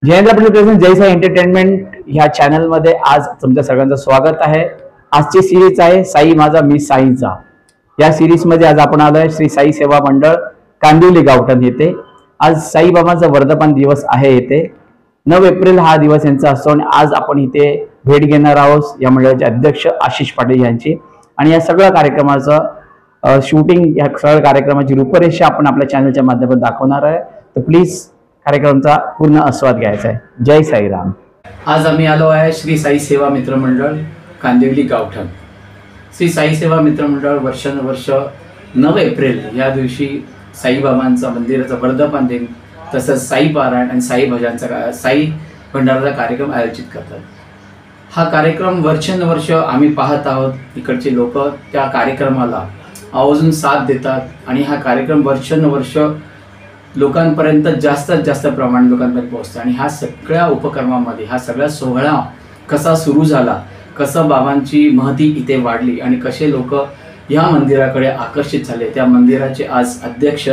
Jayendra Patil present जय Sai entertainment ह्या चॅनलमध्ये आज तुमच्या सगळ्यांचं स्वागत आहे। आजची सिरीज आहे साई माझा मी साईचा। या सिरीजमध्ये आज आपण आलोय श्री साई सेवा मंडळ कांदिवली गावठण येथे। आज साईबाबांचा वर्धापन दिवस आहे येथे 9 एप्रिल हा दिवस यांचा असतो आणि आज आपण इथे भेट घेणार आहोत या मंडळाचे अध्यक्ष आशिष पाटील यांची। आणि या सगळ्या कार्यक्रमाचं शूटिंग या सगळ्या कार्यक्रमाची रूपरेषा आपण आपल्या चॅनलच्या माध्यमातून दाखवणार आहे। तर प्लीज कार्यक्रमाचा पूर्ण आस्वाद घ्यायचा आहे। जय साईराम। आज आम्ही आलो आहे श्री साई सेवा मित्र मंडळ कांदिवली गावठण। श्री साई सेवा मित्र मंडळ वर्षानुवर्ष 9 एप्रिल या दिवशी साईबाबांचा मंदिराचा वर्धापन दिन तसंच साई पारायण आणि साई भजनचा साई भंडाराचा कार्यक्रम आयोजित करतात। हा कार्यक्रम वर्षानुवर्ष आम्ही पाहत आहोत। इकडचे लोक त्या कार्यक्रमाला आवर्जून साथ देतात आणि हा कार्यक्रम वर्षानुवर्ष लोकांपर्यंत जास्तीत जास्त प्रमाणात लोकांपर्यंत पोहोचतो। आणि ह्या सगळ्या उपक्रमामध्ये हा सगळा सोहळा कसा सुरू झाला, कसं बाबांची महती इथे वाढली आणि कसे लोक या मंदिराकडे आकर्षित झाले, त्या मंदिराचे आज अध्यक्ष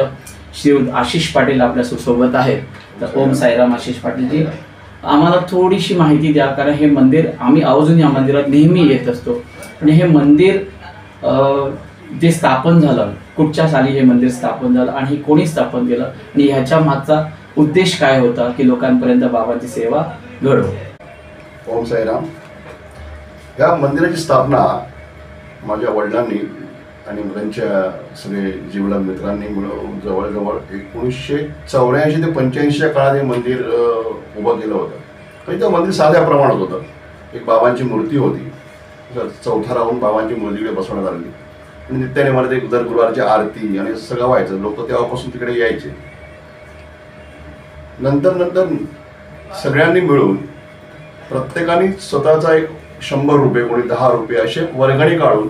श्री आशिष पाटील आपल्या सोबत आहेत। तर ओम साईराम आशिष पाटीलजी, आम्हाला थोडीशी माहिती द्या, कारण हे मंदिर आम्ही आवर्जून या मंदिरात नेहमी येत असतो आणि हे मंदिर जे स्थापन झालं, कुठच्या साली हे मंदिर स्थापन झालं आणि कोणी स्थापन केलं आणि ह्याच्या मागचा उद्देश काय होता की लोकांपर्यंत बाबांची सेवा घडो। ओम साईराम। या मंदिराची स्थापना माझ्या वडिलांनी आणि त्यांच्या सगळे जीवलग मित्रांनी मिळून जवळजवळ 1984 ते 85च्या काळात हे मंदिर उभं केलं होतं। म्हणजे ते मंदिर साध्या प्रमाणात होतं। एक बाबांची मूर्ती होती, चौथा राहून बाबांची मूर्तीकडे बसवण्यात आली आणि नित्याने मला ते दर गुरुवारची आरती आणि सगळं व्हायचं। लोक तेव्हापासून तिकडे यायचे। नंतर सगळ्यांनी मिळून प्रत्येकाने स्वतःचा एक 100 रुपये, कोणी 10 रुपये असे वर्गणी काढून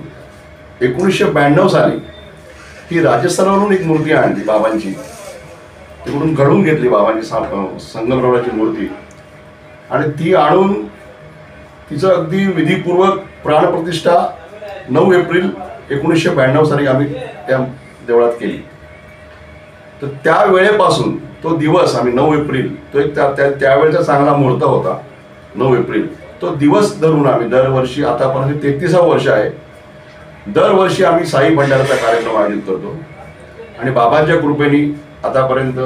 1992 साली ही राजस्थानावरून एक मूर्ती आणली बाबांची, तिकडून घडून घेतली बाबांची संगमरवराची मूर्ती आणि ती आणून तिचं अगदी विधीपूर्वक प्राणप्रतिष्ठा 9 एप्रिल 1992 साली आम्ही त्या देवळात केली। तर त्या वेळेपासून तो दिवस आम्ही 9 एप्रिल तो एक त्यावेळेचा चांगला मुहूर्त होता। 9 एप्रिल तो दिवस धरून आम्ही दरवर्षी आतापर्यंत 33वं वर्ष आहे, दरवर्षी आम्ही साई भंडाराचा कार्यक्रम आयोजित करतो आणि बाबांच्या कृपेने आतापर्यंत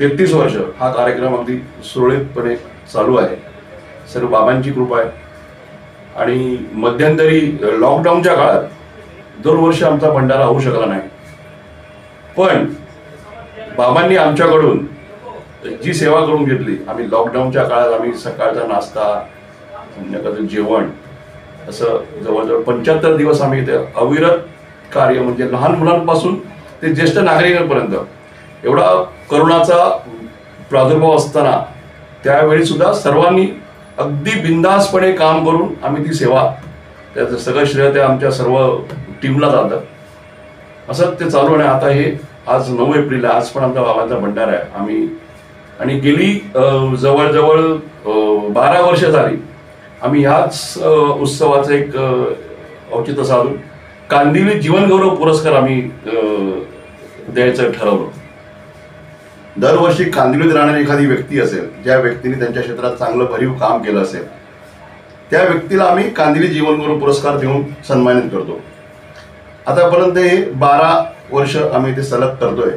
33 वर्ष हा कार्यक्रम अगदी सुरळीतपणे चालू आहे। सर्व बाबांची कृपा आहे। आणि मध्यंतरी लॉकडाऊनच्या काळात दरवर्षी आमचा भंडारा होऊ शकला नाही, पण बाबांनी आमच्याकडून जी सेवा करून घेतली, आम्ही लॉकडाऊनच्या काळात आम्ही सकाळचा नाश्ता, संध्याकाळचं जेवण असं जवळजवळ 75 दिवस आम्ही इथे अविरत कार्य, म्हणजे लहान मुलांपासून ते ज्येष्ठ नागरिकांपर्यंत एवढा करोनाचा प्रादुर्भाव असताना त्यावेळी सुद्धा सर्वांनी अगदी बिनधास्तपणे काम करून आम्ही ती सेवा, त्याचं सगळं श्रेय त्या आमच्या सर्व टीमला जातं। असं ते चालू आहे। आता हे आज 9 एप्रिल आज पण आमचा बाबांचा भंडारा आहे। आम्ही आणि गेली जवळजवळ 12 वर्ष झाली आम्ही ह्याच उत्सवाचं एक औचित्य साधून कांदिवली जीवनगौरव पुरस्कार आम्ही द्यायचं ठरवलं। दरवर्षी कांदिवलीत राहणारी एखादी व्यक्ती असेल, ज्या व्यक्तीने त्यांच्या क्षेत्रात चांगलं भरीव काम केलं असेल, त्या व्यक्तीला आम्ही कांदिवली जीवनगौरव पुरस्कार देऊन सन्मानित करतो। आतापर्यंत हे 12 वर्ष आम्ही ते सलग करतोय।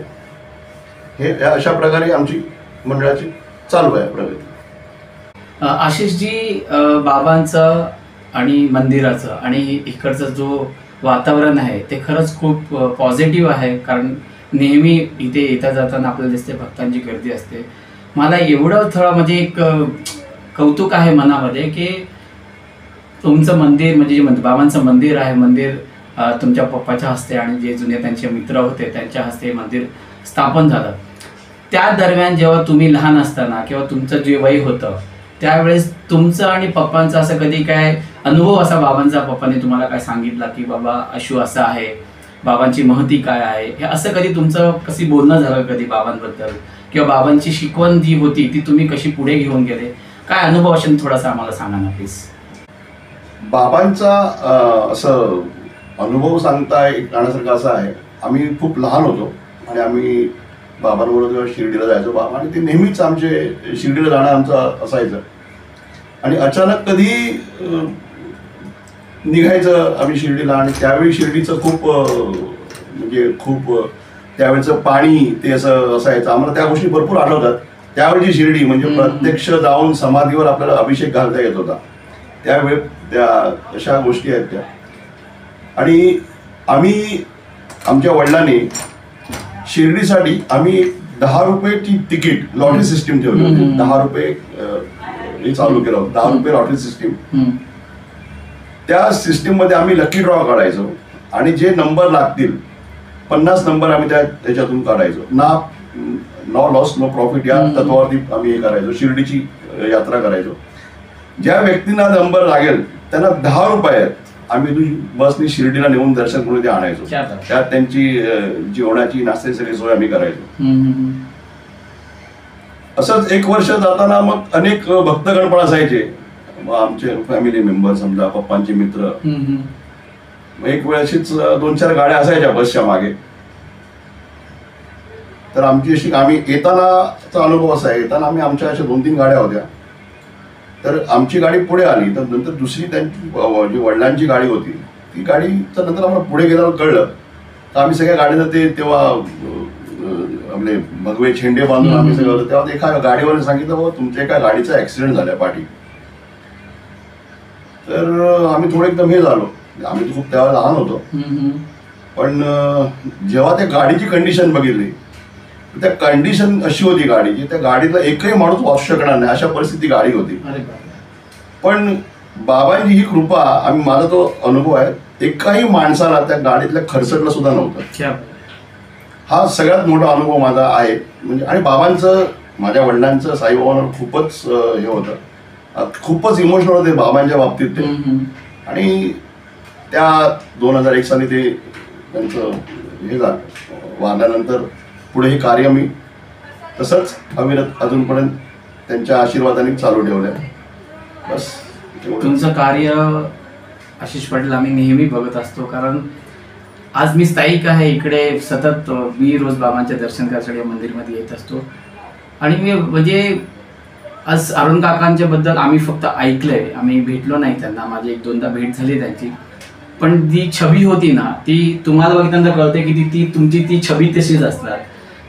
हे अशा प्रकारे आमची मंडळाची चालू आहे प्रगती। आशिषजी, बाबांचं आणि मंदिराचं आणि इकडचं जो वातावरण आहे ते खरंच खूप पॉझिटिव्ह आहे, कारण नेहमी इथे येता जाताना आपल्याला दिसते भक्तांची गर्दी असते। मला एवढं थोडं म्हणजे एक कौतुक आहे मनामध्ये की तुमचं मंदिर म्हणजे जे बाबांचं मंदिर आहे, मंदिर तुमच्या पप्पाच्या हस्ते आणि जे जुने त्यांचे मित्र होते त्यांच्या हस्ते मंदिर स्थापन झालं। त्या दरम्यान जेव्हा तुम्ही लहान असताना किंवा तुमचं जे वय होतं त्यावेळेस तुमचं आणि पप्पांचं असं कधी काय अनुभव असा बाबांचा पप्पाने तुम्हाला काय सांगितला की बाबा अशू असं आहे, बाबांची महती काय आहे, हे असं कधी तुमचं कशी बोलणं झालं कधी बाबांबद्दल, किंवा बाबांची शिकवण जी होती ती तुम्ही कशी पुढे घेऊन गेले, काय अनुभव असेल थोडासा आम्हाला सांगा ना प्लीज। बाबांचा असं अनुभव सांगता येण्यासारखं असं आहे, आम्ही खूप लहान होतो आणि आम्ही बाबांबरोबर जेव्हा शिर्डीला जायचो बाबा, आणि ते नेहमीच आमचे शिर्डीला जाणं आमचं असायचं. आणि अचानक कधी निघायचं आम्ही शिर्डीला, आणि त्यावेळी शिर्डीचं खूप म्हणजे खूप त्यावेळेचं पाणी ते असं असायचं. आम्हाला त्या गोष्टी भरपूर आठवतात. त्यावेळची शिर्डी म्हणजे प्रत्यक्ष जाऊन समाधीवर आपल्याला अभिषेक घालता येत होता त्यावेळी. त्या अशा गोष्टी आहेत त्या. आणि आम्ही आमच्या वडिलांनी शिर्डीसाठी आम्ही 10 रुपयाची तिकीट लॉटरी सिस्टीम ठेवली होती. 10 रुपये हे चालू केलं होतं, 10 रुपये लॉटरी सिस्टीम. त्या सिस्टीम मध्ये आम्ही लकी ड्रॉ काढायचो, आणि जे नंबर लागतील 50 नंबर आम्ही त्याच्यातून काढायचो. नो लॉस नो प्रॉफिट या तत्वावरती आम्ही हे करायचो, शिर्डीची यात्रा करायचो. ज्या व्यक्तींना नंबर लागेल त्यांना 10 रुपयात आम्ही बसनी शिर्डीला नेऊन दर्शन करून ते आणायचो. त्यात त्यांची जेवणाची नाश्त्याची सगळी सोय आम्ही करायचो. असंच एक वर्ष जाताना मग अनेक भक्तगण पण असायचे, आमचे फॅमिली मेंबर, समजा पप्पांचे मित्र. एक वेळ अशीच 2-4 गाड्या असायच्या बसच्या मागे. तर आमची अशी आम्ही येतानाचा अनुभव असा आहे, येताना आमच्या अशा 2-3 गाड्या होत्या. तर आमची गाडी पुढे आली, तर नंतर दुसरी त्यांची जी वडिलांची गाडी होती ती गाडीचं नंतर आम्हाला पुढे गेल्यावर कळलं. तर आम्ही सगळ्या गाडीनं ते तेव्हा आपले भगवे झेंडे बांधून आम्ही सगळं होतं. तेव्हा एका गाडीवाल्याने सांगितलं, बाबा तुमच्या एका गाडीचा ऍक्सिडेंट झाला पाठी. तर आम्ही थोडं एकदम हे झालो. आम्ही खूप तेव्हा लहान होतो, पण जेव्हा त्या गाडीची कंडिशन बघितली, त्या कंडिशन अशी होती गाडीची, त्या गाडीला एकही माणूस वाचू शकणार नाही अशा परिस्थिती गाडी होती. पण बाबांची ही कृपा, आम्ही माझा तो अनुभव आहे, एकाही माणसाला त्या गाडीतल्या खरचटलं सुद्धा नव्हतं. हा सगळ्यात मोठा अनुभव माझा आहे. म्हणजे आणि बाबांचं, माझ्या वडिलांचं साईबाबांवर खूपच हे होतं, खूपच इमोशनल होते बाबांच्या बाबतीत ते. आणि त्या 2001 साली ते त्यांचं हे झालं, वारल्यानंतर पुढे हे कार्य मी तसंच अविरत अजूनपर्यंत त्यांच्या आशीर्वादाने चालू ठेवलंय. बस तुमचं कार्य आशिष पाटील आम्ही नेहमी बघत असतो, कारण आज मी स्थायिक आहे इकडे, सतत मी रोज बाबांच्या दर्शन करण्यासाठी मंदिरमध्ये येत असतो. आणि मी म्हणजे आज अरुण काकांच्या बद्दल आम्ही फक्त ऐकलंय, आम्ही भेटलो नाही त्यांना, माझी 1-2दा भेट झाली त्यांची. पण ती छबी होती ना, ती तुम्हाला बघितल्यानंतर कळते की ती तुमची ती छबी तशीच असणार.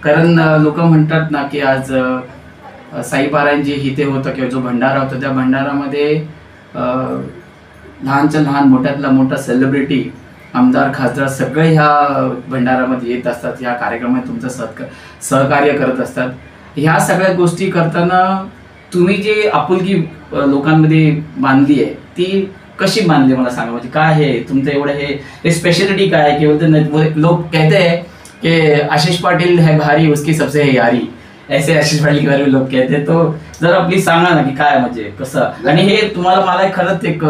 कारण लोक म्हणतात ना की आज साईपारायण जे इथे होतं किंवा जो भंडारा होता, त्या भंडारामध्ये लहानच्या लहान मोठ्यातला मोठा सेलिब्रिटी, आमदार, खासदार सगळे ह्या भंडारामध्ये येत असतात, ह्या कार्यक्रमात तुमचं सहकार्य करत असतात. ह्या सगळ्या गोष्टी करताना तुम्ही जे आपुलकी लोकांमध्ये बांधली आहे ती कशी बांधली मला सांगा. म्हणजे काय आहे तुमचं एवढं हे स्पेशलिटी काय आहे? की लोक कहते हैं कि आशीष पाटिल है भारी उसकी सबसे है यारी, ऐसे आशीष पाटिल के बारे में लोग कहते हैं. तो जरा प्लीज सांगा ना की काय म्हणजे कसं. आणि हे तुम्हाला मला खरंच एक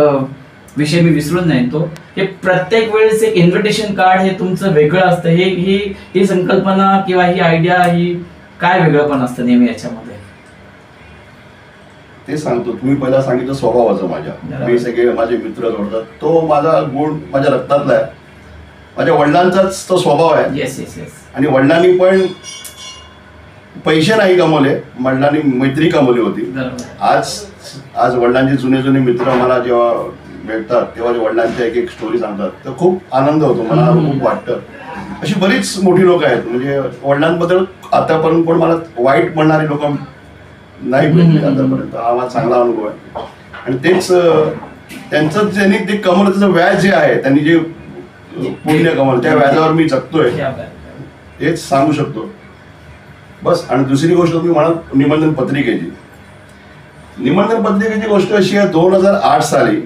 विषय मी विसरून जाईन, तो हे प्रत्येक वेळेस एक इन्व्हिटेशन कार्ड हे तुमचं वेगळं असतं. ही संकल्पना किंवा ही आयडिया, ही काय वेगळं पण असतं नेहमी याच्यामध्ये? ते सांगतो. तुम्ही पहिला सांगितलं स्वभावाचं, माझ्या मी सगळे माझे मित्र जोडतात, तो माझा गुण माझ्या रक्तातला आहे. माझ्या वडिलांचाच तो स्वभाव आहे. Yes yes yes. आणि वडिलांनी पण पैसे नाही कमवले, वडिलांनी मैत्री कमवली होती. आज वडिलांचे जुने मित्र मला जेव्हा भेटतात तेव्हा वडिलांच्या एक स्टोरी सांगतात, तर खूप आनंद होतो, मला खूप वाटतं. अशी बरीच मोठी लोक आहेत, म्हणजे वडिलांबद्दल आतापर्यंत पण मला वाईट म्हणणारी लोक नाही भेटले आतापर्यंत. हा माझा चांगला अनुभव आहे. आणि तेच त्यांचं त्यांनी ते कमवलं, त्याचं व्याज जे आहे, त्यांनी जे पुण्य कमवलं, त्या व्याजावर मी जगतोय, हेच सांगू शकतो बस. आणि दुसरी गोष्ट तुम्ही म्हणाल निबंधन पत्रिकेची. निबंधन पत्रिकेची गोष्ट अशी आहे, 2008 साली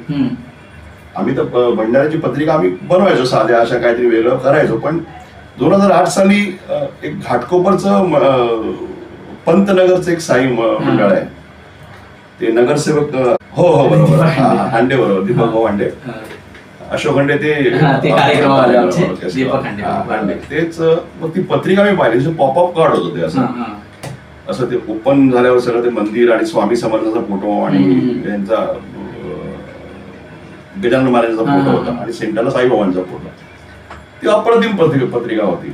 आम्ही तर भंडाऱ्याची पत्रिका आम्ही बनवायचो, साध्या अशा काहीतरी वेगळं करायचो. पण 2008 साली एक घाटकोपरचं पंतनगरचं एक साई मंडळ आहे, ते नगरसेवक हो बरोबर हांडे, बरोबर दीपक भाऊ हांडे, अशोक हांडे, ते तेच. मग ती पत्रिका मी पाहिली, पॉपअप कार्ड होतं ते असं ते ओपन झाल्यावर सगळं ते मंदिर आणि स्वामी समर्थाचा फोटो आणि त्यांचा गजानन महाराजांचा फोटो होता आणि सेंटरला साईबाबांचा फोटो. ती अप्रतिम पत्रिका होती.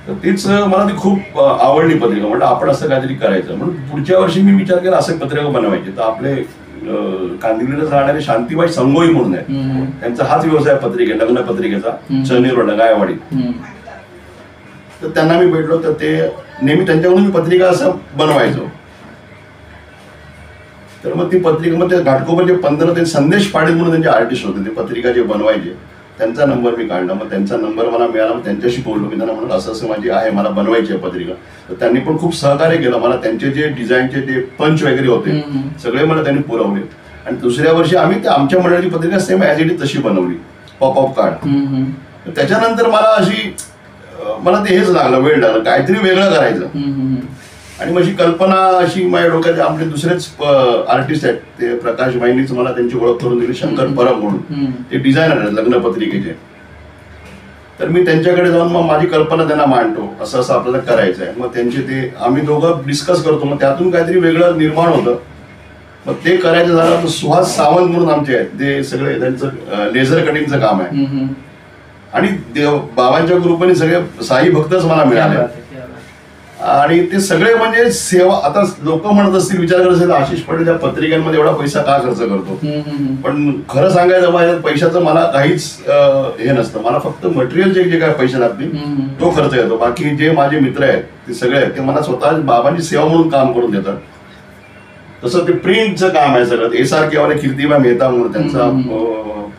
तर तीच मला ती खूप आवडली पत्रिका. म्हटलं आपण असं काहीतरी करायचं म्हणून पुढच्या वर्षी मी विचार केला असं पत्रिका बनवायची. तर आपले कांदिवलीला राहणारे शांतीबाई संगोई म्हणून आहे, त्यांचा हाच व्यवसाय पत्रिका लग्न पत्रिकेचा, चनेर गायवाडी. तर त्यांना मी भेटलो, तर ते नेहमी त्यांच्याकडून मी पत्रिका असं बनवायचो. तर मग ती पत्रिका मग ते घाटकोपरचे 15 ते संदेश पाटील म्हणून त्यांचे आर्टिस्ट होते, ते पत्रिका जे बनवायचे, त्यांचा नंबर मी काढला. मग त्यांचा नंबर मला मिळाला, मग त्यांच्याशी बोललो. मी त्यांना म्हणून असं असं माझी आहे, मला बनवायची आहे पत्रिका. तर त्यांनी पण खूप सहकार्य केलं मला. त्यांचे जे डिझाईनचे ते पंच वगैरे होते सगळे मला त्यांनी पुरवले. आणि दुसऱ्या वर्षी आम्ही ते आमच्या मंडळाची पत्रिका सेम ॲज इट इज तशी बनवली, पॉपअप कार्ड. त्याच्यानंतर मला ते हेच लागलं, वेळ लागला काहीतरी वेगळं करायचं. आणि माझी कल्पना अशी माझ्या डोक्यात, आपले दुसरेच आर्टिस्ट आहेत ते प्रकाश भाईंनीच मला त्यांची ओळख करून दिली, शंकर परब म्हणून, ते डिझायनर आहेत लग्न पत्रिकेचे. तर मी त्यांच्याकडे जाऊन मग माझी कल्पना त्यांना मांडतो, असं असं आपल्याला करायचं आहे. मग त्यांचे ते आम्ही दोघं डिस्कस करतो, मग त्यातून काहीतरी वेगळं निर्माण होतं. मग ते करायचं झालं तर सुहास सावंत म्हणून आमचे आहेत, ते सगळे त्यांचं लेझर कटिंगचं काम आहे. आणि बाबांच्या ग्रुपने सगळे साई भक्तच मला मिळाले. आणि ते सगळे म्हणजे सेवा. आता लोक म्हणत असतील, विचार करत असतील, आशिष पाटील त्या पत्रिकांमध्ये एवढा पैसा का खर्च करतो. पण खरं सांगायचं माझ्या पैशाचं मला काहीच हे नसतं. मला फक्त मटेरियलचे जे काय पैसे लागतील तो खर्च येतो. बाकी जे माझे मित्र आहेत ते सगळे आहेत, ते मला स्वतः बाबांची सेवा म्हणून काम करून देतात. तसं ते प्रिंटचं काम आहे सगळं. SRK वाले कीर्तिबा मेहता म्हणून त्यांचा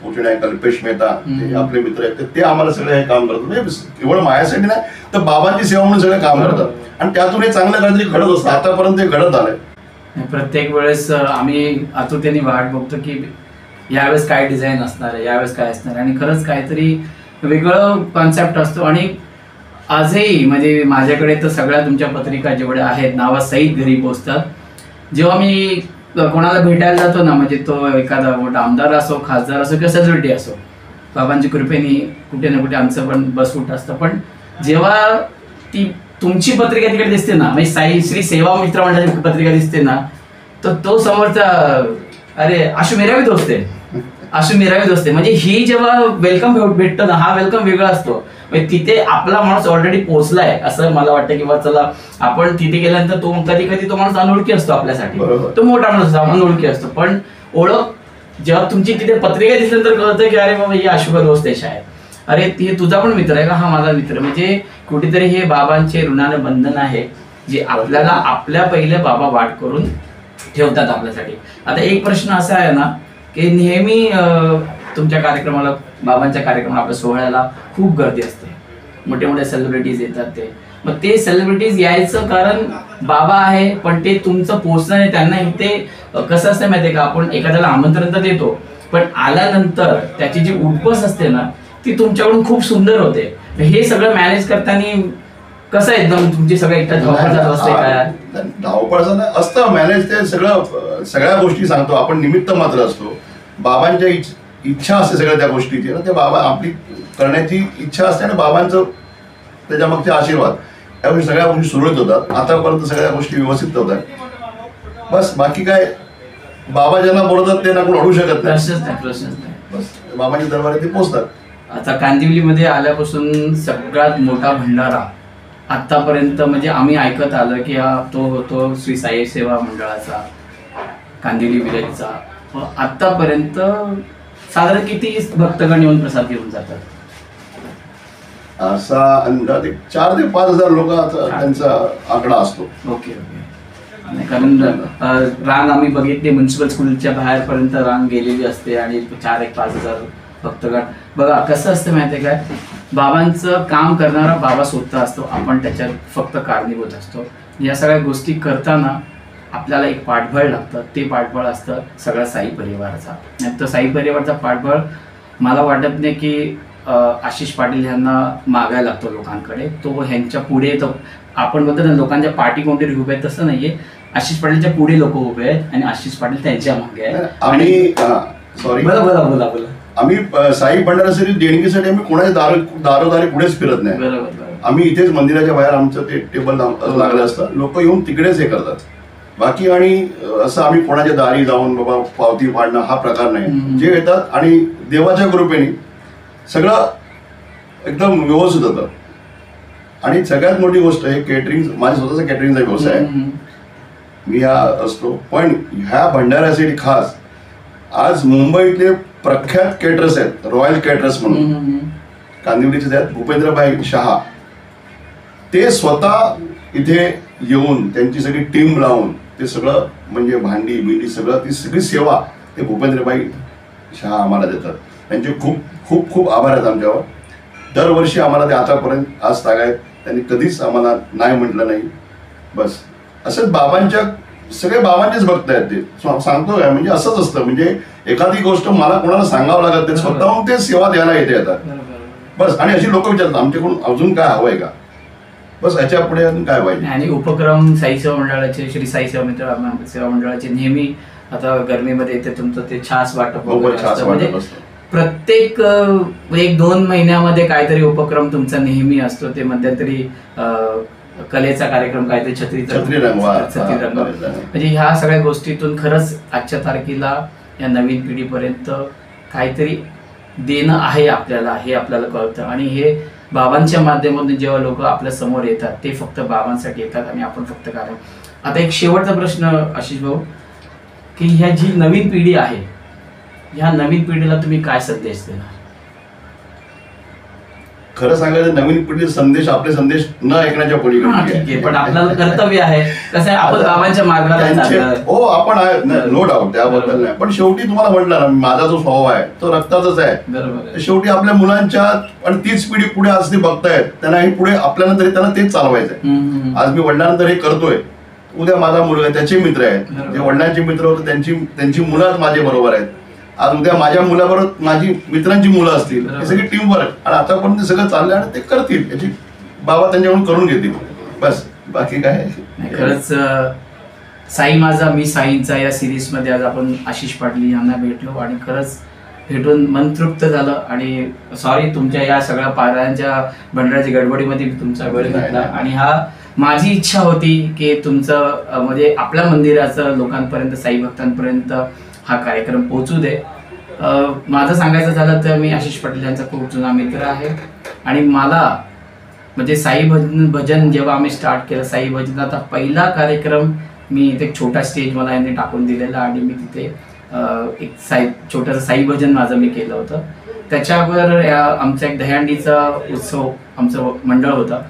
पुतण्या आहे, कल्पेश मेहता, ते आपले मित्र आहेत, ते आम्हाला सगळे हे काम करतात. म्हणजे केवळ माझ्यासाठी नाही तर बाबांची सेवा म्हणून सगळे काम करतात. आणि त्यातून हे चांगलं काहीतरी घडत असतं. आतापर्यंत हे घडत आलंय. प्रत्येक वेळेस आम्ही आतुरतेने वाट बघतो की यावेळेस काय डिझाईन असणार आहे, यावेळेस काय असणार आहे. आणि खरंच काहीतरी वेगळं कॉन्सेप्ट असतो. आणि आजही म्हणजे माझ्याकडे तर सगळ्या तुमच्या पत्रिका जेवढ्या आहेत नावासहित घरी पोहोचतात. जेव्हा मी कोणाला भेटायला जातो ना, म्हणजे तो एखादा मोठा आमदार असो, खासदार असो किंवा सेलिब्रिटी असो, बाबांच्या कृपेने कुठे ना कुठे आमचं पण बसफूट असतं. पण जेव्हा ती तुमची पत्रिका तिकडे दिसते ना, म्हणजे साई श्री सेवा मित्र मंडळाची पत्रिका दिसते ना, तर तो समोरचा अरे आशु मेरावी दोस्त आहे, आशु मेरावी दोस्त आहे. म्हणजे ही जेव्हा वेलकम भेटतो ना, हा वेलकम वेगळा असतो. म्हणजे तिथे आपला माणूस ऑलरेडी पोहोचलाय असं मला वाटतं. किंवा चला आपण तिथे गेल्यानंतर तो कधी कधी तो माणूस अनोळखी असतो आपल्यासाठी, तो मोठा माणूस अनोळखी असतो. पण ओळख जेव्हा तुमची तिथे पत्रिका दिसल्यानंतर कळतं की अरे बाबा ही आशुका दोस्त आहे शाळेत, अरे हे तुझा पण मित्र आहे का, हा माझा मित्र. म्हणजे कुठेतरी हे बाबांचे ऋणाने बंधन आहे, जे आपल्याला आपल्या पहिले बाबा वाट करून ठेवतात आपल्यासाठी. आता एक प्रश्न असा आहे ना की नेहमी तुमच्या कार्यक्रमाला, बाबांच्या कार्यक्रमाला, आपल्या सोहळ्याला खूप गर्दी असते, मोठे मोठे सेलिब्रिटीज येतात. ते मग ते सेलिब्रिटीज यायचं कारण बाबा आहे, पण ते तुमचं पोचणं नाही त्यांना. इथे कसं असतं माहितीये का, आपण एखाद्याला आमंत्रण तर देतो, पण आल्यानंतर त्याची जी उठबस असते ना ती तुमच्याकडून खूप सुंदर होते. हे सगळं मॅनेज करताना कसं एकदम तुमची सगळं एकटा धावपळ असते काय? धावपळ असतं मॅनेज, ते सगळ्या गोष्टी सांगतो आपण, निमित्त मात्र असतो. बाबांच्या इच्छा असते सगळ्या त्या गोष्टीची ना, ते बाबा आपली करण्याची इच्छा असते आणि बाबांचं त्याच्या मागचे आशीर्वाद, या गोष्टी सगळ्या गोष्टी सुरळीत होतात. आतापर्यंत सगळ्या गोष्टी व्यवस्थित होतात. बस बाकी काय, बाबा ज्यांना बोलतात ते ना कोण अडू शकत नाही. बस बाबांच्या दरबारी ते पोहोचतात. आता कांदिवलीमध्ये आल्यापासून सगळ्यात मोठा भंडारा आतापर्यंत म्हणजे आम्ही ऐकत आलं की हा तो होतो श्री साई सेवा मंडळाचा, कांदिवली विलेजचा. आतापर्यंत साधारण किती भक्तगण येऊन प्रसाद घेऊन जातात? असा अंदाज 4,000 ते 5,000 लोकांचा त्यांचा आकडा असतो. Okay okay. कारण रांग आम्ही बघितली म्युन्सिपल स्कूलच्या बाहेरपर्यंत रांग गेलेली असते आणि 4,000-5,000 भक्तगण. बघा कसं असतं माहिती आहे काय, बाबांचं काम करणारा बाबा स्वतः असतो, आपण त्याच्यात फक्त कारणीभूत असतो. या सगळ्या गोष्टी करताना आपल्याला एक पाठबळ लागतं, ते पाठबळ असतं सगळ्या साई परिवाराचा. आणि तो साई परिवाराचा पाठबळ मला वाटत नाही की आशिष पाटील यांना मागायला लागतो लोकांकडे. तो ह्यांच्या पुढे तो आपण बोलतो ना लोकांच्या पाठी कोणतरी उभे आहेत, तसं नाहीये. आशिष पाटीलच्या पुढे लोक उभे आहेत आणि आशिष पाटील त्यांच्या मागे आहेत. आम्ही सॉरी बोला बोला बोला बोला आम्ही साई भंडारासाठी देणगीसाठी आम्ही कोणाच्या दारोदारी पुढेच फिरत नाही. बरोबर. आम्ही इथेच मंदिराच्या बाहेर आमचं ते टेबल लागलं असतं, लोक येऊन तिकडेच हे करतात. बाकी आणि असं आम्ही कोणाच्या दारी जाऊन बाबा पावती फाडणं हा प्रकार नाही. जे येतात आणि देवाच्या कृपेने सगळं एकदम व्यवस्थित होतं. आणि सगळ्यात मोठी गोष्ट आहे केटरिंग, माझा स्वतःचा केटरिंगचा व्यवसाय आहे, मी हा असतो. पण ह्या भंडाऱ्यासाठी खास आज मुंबईतले प्रख्यात केटरर्स आहेत, रॉयल केटरर्स म्हणून कांदिवलीचे आहेत, भूपेंद्रभाई शहा, ते स्वतः इथे येऊन त्यांची सगळी टीम लावून ते सगळं म्हणजे भांडी बिंडी सगळं ती सगळी सेवा ते भूपेंद्रभाई शहा आम्हाला देतात. त्यांचे खूप खूप खूप आभार आहेत आमच्यावर. दरवर्षी आम्हाला ते आतापर्यंत आज तागायत त्यांनी कधीच आम्हाला नाही म्हटलं नाही. बस असंच बाबांच्या सगळे बाबांचेच भक्त आहेत ते, सांगतो काय म्हणजे असंच असतं. म्हणजे एखादी गोष्ट मला कोणाला सांगावं लागत नाही, स्वतःहून ते सेवा द्यायला येते येतात. बस आणि अशी लोक विचारतात आमच्याकडून अजून काय हवंय का, बस याच्या पुढे अजून काय पाहिजे. आणि उपक्रम साई सेवा मंडळाचे, श्री साई सेवा मित्र सेवा मंडळाचे नेहमी आता गरमीमध्ये येते तुमचं ते छास वाटप म्हणजे प्रत्येक 1-2 महिन्यामध्ये काहीतरी उपक्रम तुमचा नेहमी असतो. ते मध्यंतरी कलेचा कार्यक्रम काहीतरी छत्री रंग म्हणजे ह्या सगळ्या गोष्टीतून खरंच आजच्या तारखेला या नवीन पिढीपर्यंत काहीतरी देणं आहे आपल्याला, हे आपल्याला कळतं. आणि हे बाबांच्या माध्यमातून जेव्हा लोक आपल्या समोर येतात ते फक्त बाबांसाठी येतात आणि आपण फक्त कार्य. आता एक शेवटचा प्रश्न आशिष भाऊ, की ह्या जी नवीन पिढी आहे ह्या नवीन पिढीला तुम्ही काय संदेश देणार? खरं सांगायचं नवीन पिढी संदेश आपले संदेश न ऐकण्याच्या पलीकडे, पण आपल्याला कर्तव्य आहे कसं आहे आपण बाबांच्या मार्गाला हो आपण आहे नो डाऊट त्याबद्दल नाही. पण शेवटी तुम्हाला म्हटलं ना माझा जो स्वभाव आहे तो रक्ताचाच आहे. शेवटी आपल्या मुलांच्या आणि तीच पिढी पुढे आज ते बघतायत, त्यांना हे पुढे आपल्यानंतर त्यांना तेच चालवायचंय. आज मी वडिलांनंतर हे करतोय, उद्या माझा मुलगा त्याचे मित्र आहेत, जे वडिलांचे मित्र होते त्यांची मुलं माझे बरोबर आहेत, आज उद्या माझ्या मुलाबरोबर माझी मित्रांची मुलं असतील, हे सगळी टीम वर्क आणि आतापर्यंत सगळं चाललंय आणि ते करतील, याची बाबा त्यांच्याकडून करून घेतील. बस बाकी काय. खरंच साई माझा मी साईंचा या सिरीज मध्ये आज आपण आशिष पाटील यांना भेटलो आणि खरंच भेटून मन तृप्त झालं. आणि सॉरी तुमच्या या सगळ्या पारायणच्या भंडाऱ्याच्या गडबडीमध्ये तुमचा वेळ घेतला. आणि हा माझी इच्छा होती की तुमचं म्हणजे आपल्या मंदिराचं लोकांपर्यंत, साई भक्तांपर्यंत हा कार्यक्रम पोहोचू दे. माझं सांगायचं झालं तर मी आशिष पाटील यांचा खूप जुना मित्र आहे आणि मला म्हणजे साई भजन जेव्हा आम्ही स्टार्ट केलं, साई भजनाचा पहिला कार्यक्रम मी इथे एक छोटा स्टेज मला यांनी टाकून दिलेला आणि मी तिथे एक छोटंसं साई भजन माझं मी केलं होतं. त्याच्यावर आमचा एक दहीहंडीचा उत्सव आमचं मंडळ होतं,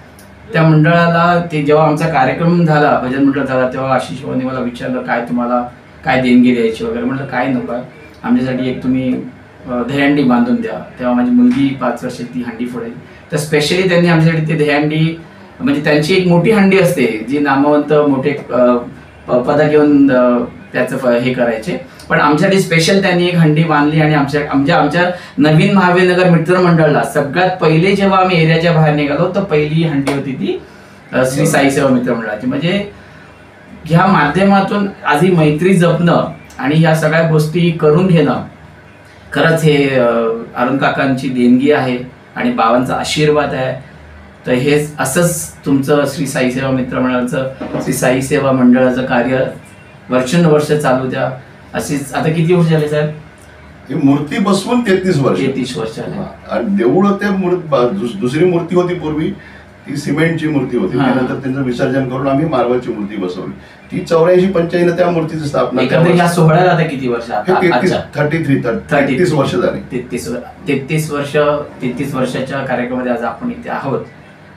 त्या मंडळाला ते जेव्हा आमचा कार्यक्रम झाला, भजन मंडळ झाला, तेव्हा आशिष भाऊंनी मला विचारलं काय तुम्हाला काय देणगी द्यायची वगैरे. म्हटलं काय नको आहे, आमच्यासाठी एक तुम्ही दहीहंडी बांधून द्या. तेव्हा माझी मुलगी 5 वर्षाची ती हंडी फोडेल, तर स्पेशली त्यांनी आमच्यासाठी ते दहीहंडी म्हणजे त्यांची एक मोठी हंडी असते जी नामवंत मोठे पदा घेऊन त्याचं हे करायचे, पण आमच्यासाठी स्पेशल त्यांनी एक हंडी बांधली. आणि आमच्या नवीन महावीरनगर मित्रमंडळला सगळ्यात पहिले जेव्हा आम्ही एरियाच्या बाहेर निघालो तर पहिली हंडी होती ती श्री साई सेवा मित्रमंडळाची. म्हणजे ह्या माध्यमातून आज ही मैत्री जपणं आणि ह्या सगळ्या गोष्टी करून घेणं खरंच हे अरुण काकांची देणगी आहे आणि बाबांचा आशीर्वाद आहे. तर हे असंच तुमचं श्री साई सेवा मित्रमंडळाचं, श्री साई सेवा मंडळाचं कार्य वर्षानुवर्ष चालू द्या. अशीच आता किती वर्ष झाले साहेब? ही मूर्ती बसवून 33 वर्ष झाले. आणि देऊळ ते दुसरी मूर्ती होती पूर्वी, ती सिमेंटची मूर्ती होती, त्यानंतर त्यांचं विसर्जन करून आम्ही मार्बलची मूर्ती बसवली. ती 84-85 त्या मूर्तीची स्थापना. या सोहळ्याला आता किती वर्ष? 33 वर्ष झाली. 33 वर्षाच्या कार्यक्रमामध्ये आज आपण इथे आहोत.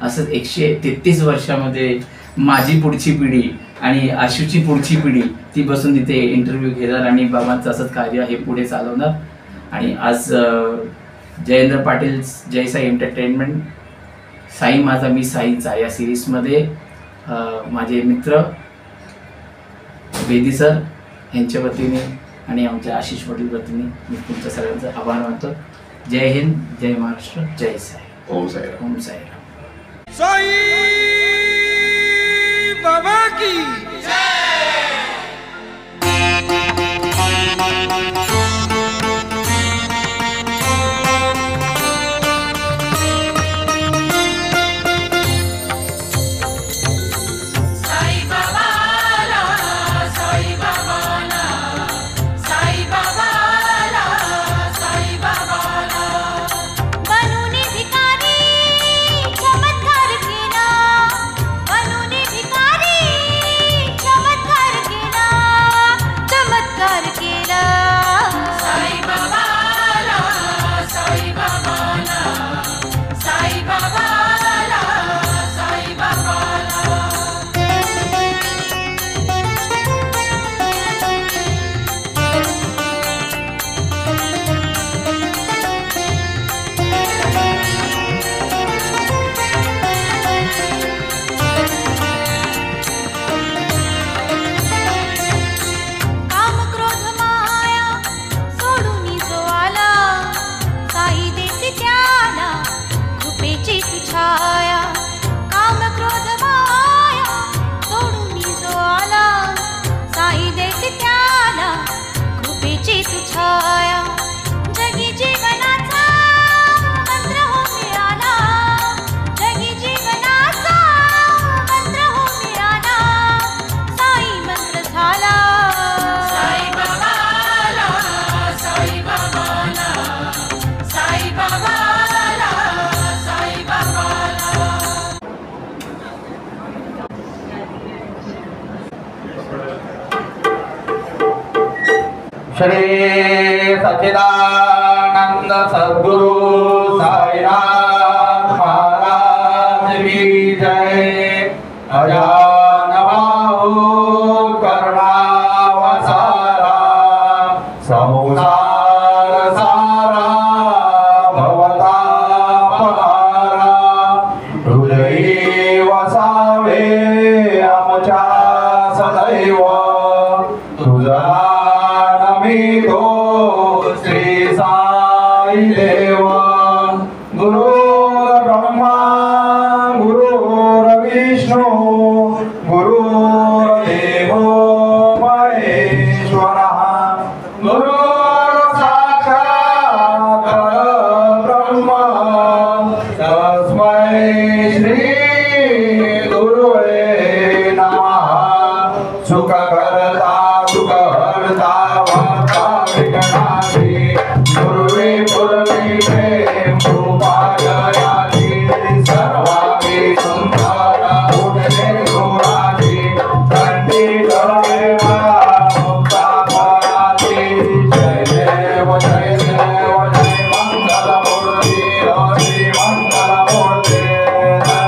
असंच 133 वर्षामध्ये माझी पुढची पिढी आणि आशूची पुढची पिढी ती बसून तिथे इंटरव्ह्यू घेणार आणि बाबांचं असंच कार्य हे पुढे चालवणार. आणि आज जयेंद्र पाटील जय साई एंटरटेनमेंट साई माझा मी साईंचा या सिरीजमध्ये माझे मित्र बेदी सर यांच्या वतीने आणि आमच्या आशिष पाटील वतीने मी तुमच्या सगळ्यांचा आभार मानतो. जय हिंद, जय महाराष्ट्र, जय साई. ओम साईराम. ओम साईराम. साई बाबा की जय. बनूनी भिकारी चमत्कार केला. तू छाया काम क्रोध माया सोडून जो आला साई देसी त्याला कृपेची तू छाया जगी जीवनाचा मंत्र हो मिळाला जगी जीवनाचा मंत्र हो मिळाला साई मंत्र झाला साई बाबाला साई बाबाला साई बाबाला साई बाबाला श्री सच्चिदानंद सद्गुरु साईनाथ महाराज की जय। अजानबाहु करुणावसारा संसार सारा भवतापहारा हृदयी वसावे आमच्या सदैव तुझा नमितो श्री साई देव। गुरुर् ब्रह्मा गुरुर्विष्णू गुरुर्देवो महेश्वरः गुरुर्साक्षात् परब्रह्म तस्मै श्री गुरुवे नमः। सुखकर्ता सुखहर्ता वार्ता विघ्नाची गुरुवे पूर्वी प्रेम कृपालयाची सर्वांगी सुंदर उठले गुराची पंडित देवा मुक्ता फळाची जय देव जय देव जय मंगल मूर्ती हरी मंगल मूर्ती जय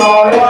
Thank you.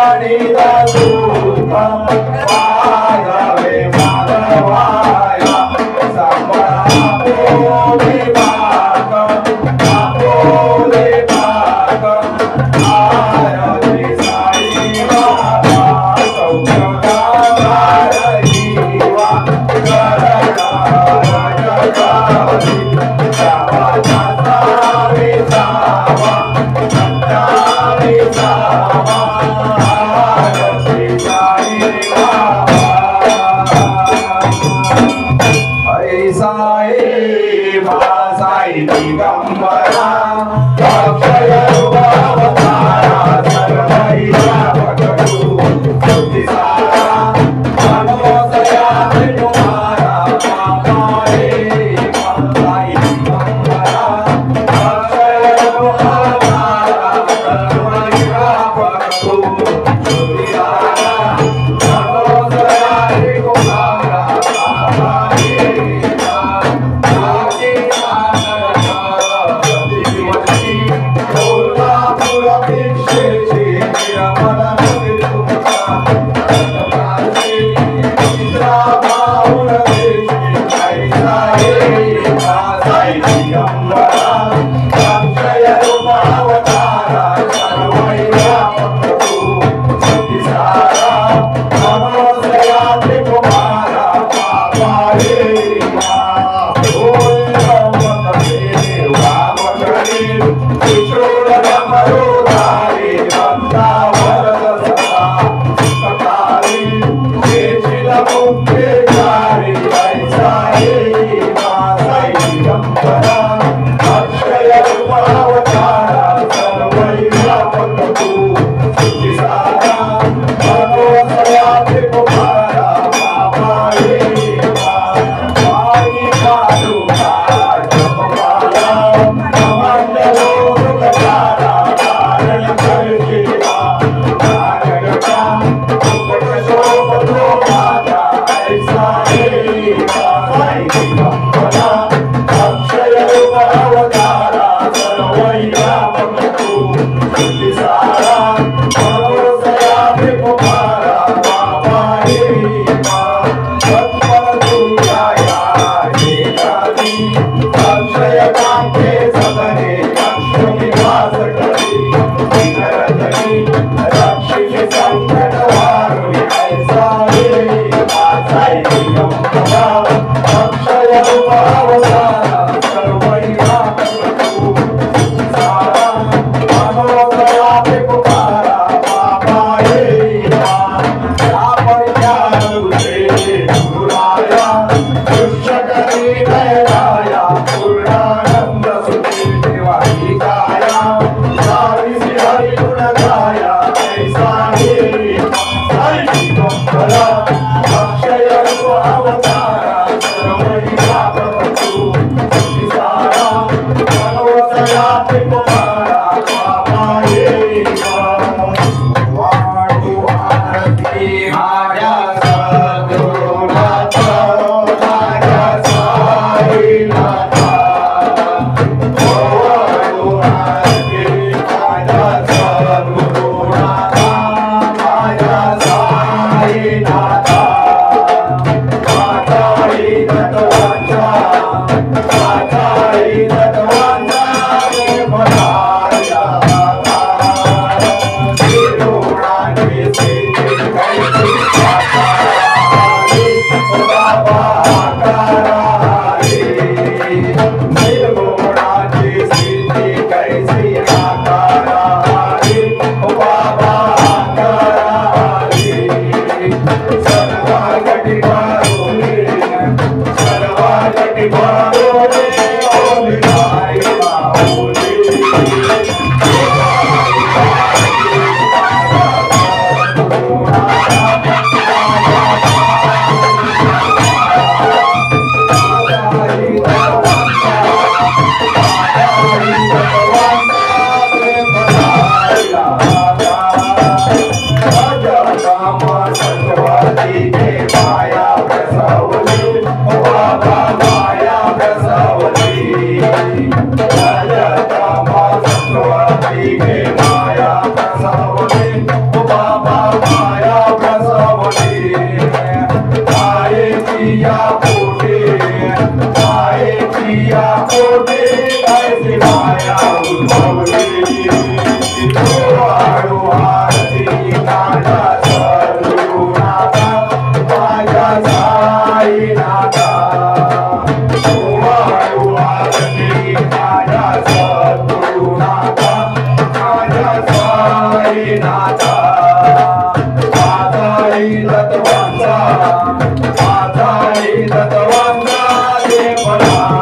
माझाही तत्वांचा ते पराया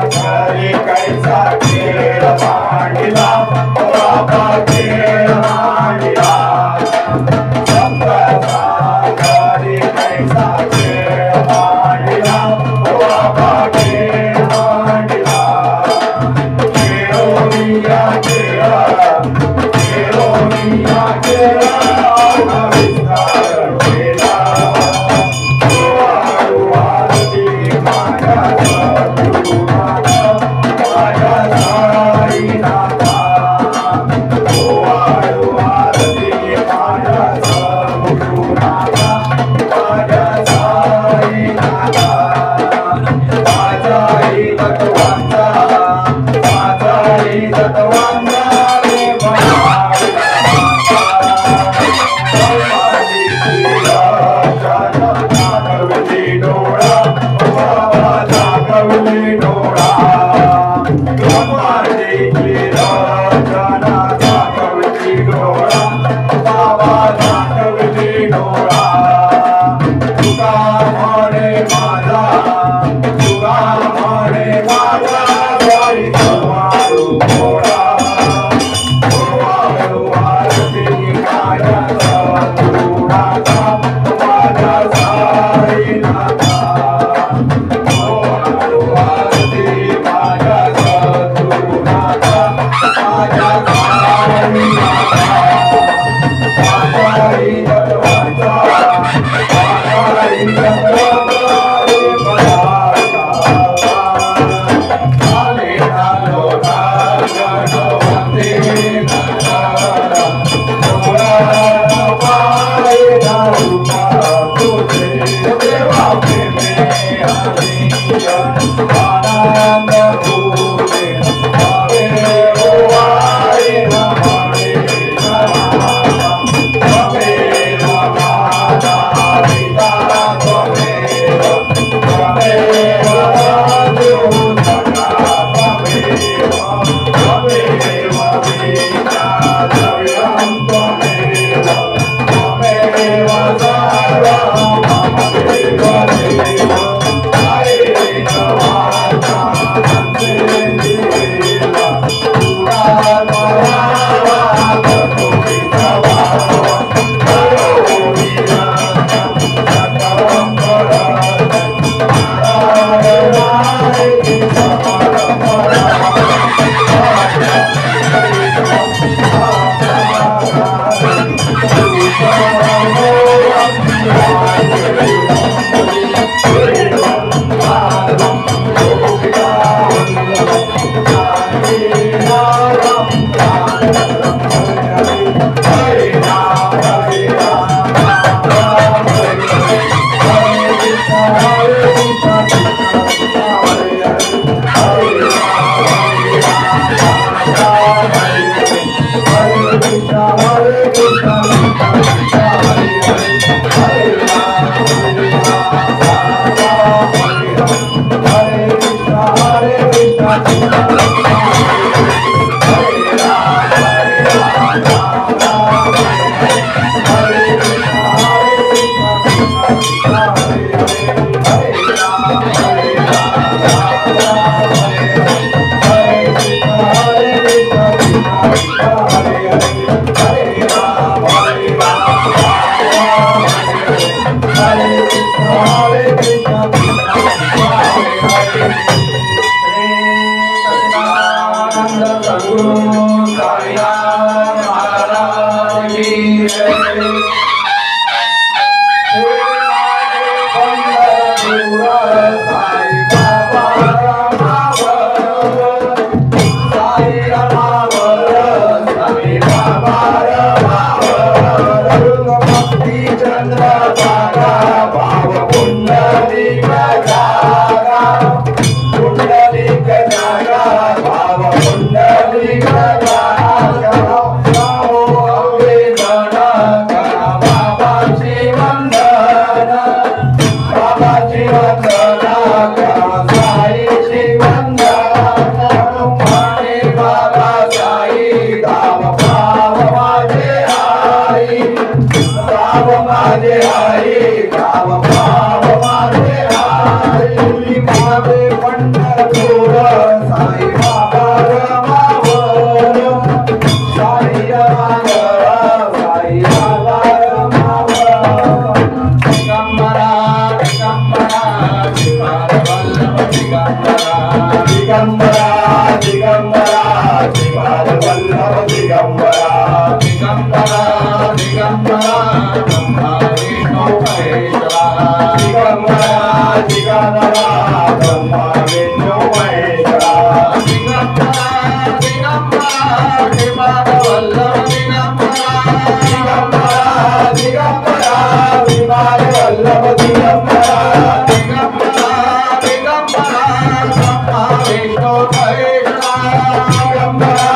घरी कैसा खेळ मांडला बाबा खेळ मांडला घरी कैसा खेळ मांडला बाबा खेळ मांडला खेळोनिया खेळा खेळोनिया खेळा विस्तार केला वारती माझ्या सद्गुरुनाथा माझ्या साईनाथा वारती माझ्या सद्गुरुनाथा माझ्या साईनाथा माझाही तत्वांचा माझाही तत्वांचा रे कवली डोळा बाबा कवली डोळा देखी राजना कवली डोळा बाबा कवली डोळा तुका म्हणे माझा तुका म्हणे माझा गाई मारू डोळा वारती माझ्या सद्गुरुनाथा माझ्या साईनाथा वारती माझ्या सद्गुरुनाथा माझ्या साईनाथा माझाही तत्वांचा माझाही तत्वांचा रे पराया आले नालो नागण वंदे नकारा डोळा पाय रूपा तुझे देवा प्रेमे आनंद भूले हवे ओ आय नमणे हवे नमाना पिता त्वमेव त्वमेव देवता त्वमेव त्वमेव विद्याद्रव्यं त्वमेव त्वमेव सर्वं मम देव देव हरेण वाचा संसेविव पुराणमहाभारत गोविन्दभाव करोमि यज्ञं सकलं परतं नारायणाय पुंडलिक जागा भाव पुंडलिक जागा माझे आई गाव गाव माझे आई माझे पंढरपूर साई बाबा रमावर साई रमावर साई बाबा रमावर दिगंबरा दिगंबरा श्रीपाद वल्लभ दिगंबरा दिगंबरा दिगंबरा श्रीपाद वल्लभ दिगंबरा दिगंबरा दिगंबरा ब्रह्मा विष्णु महेश्वरा दिगंबरा दिगंबरा ब्रह्मा विष्णु महेश्वरा दिगंबरा दिगंबरा श्रीपाद वल्लभ दिगंबरा दिगंबरा दिगंबरा श्रीपाद वल्लभ दिगंबरा दिगंबरा दिगंबरा ब्रह्मा विष्णु महेश्वरा दिगंबरा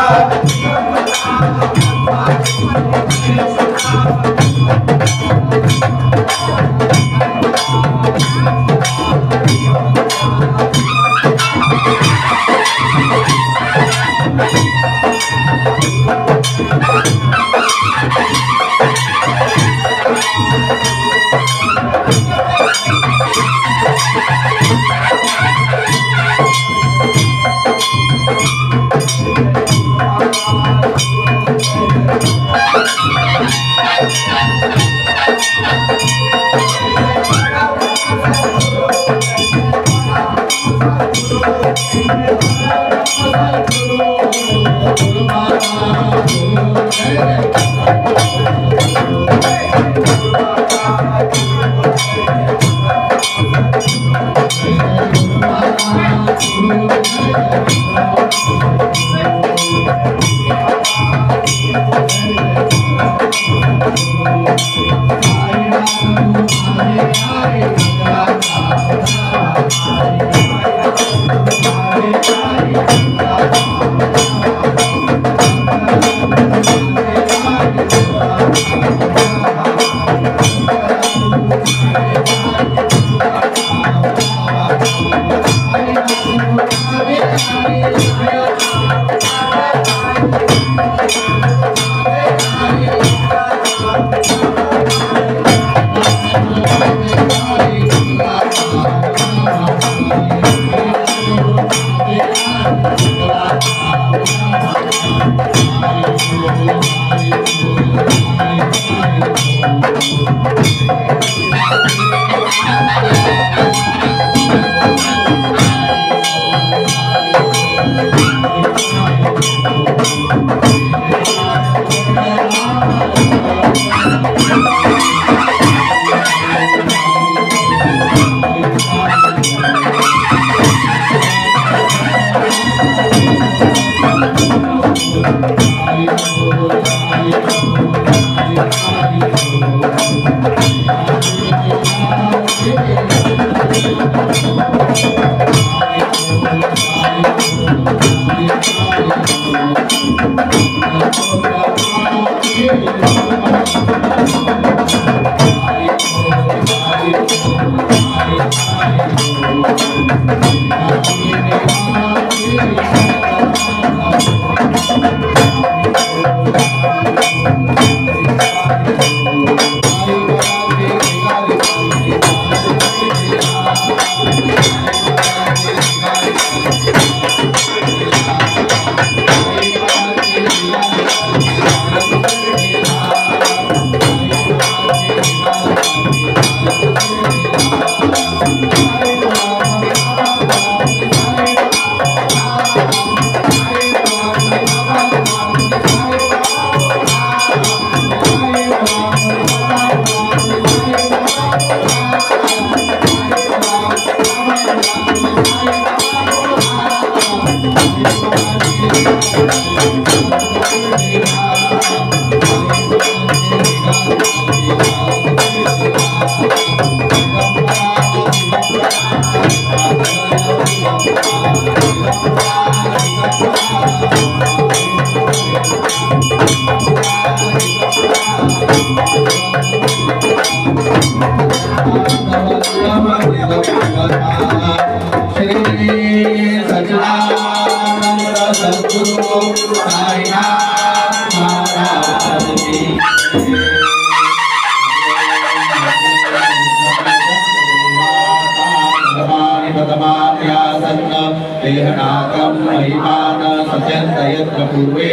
नागं महिमान सत्यन्तयत्र पूर्वे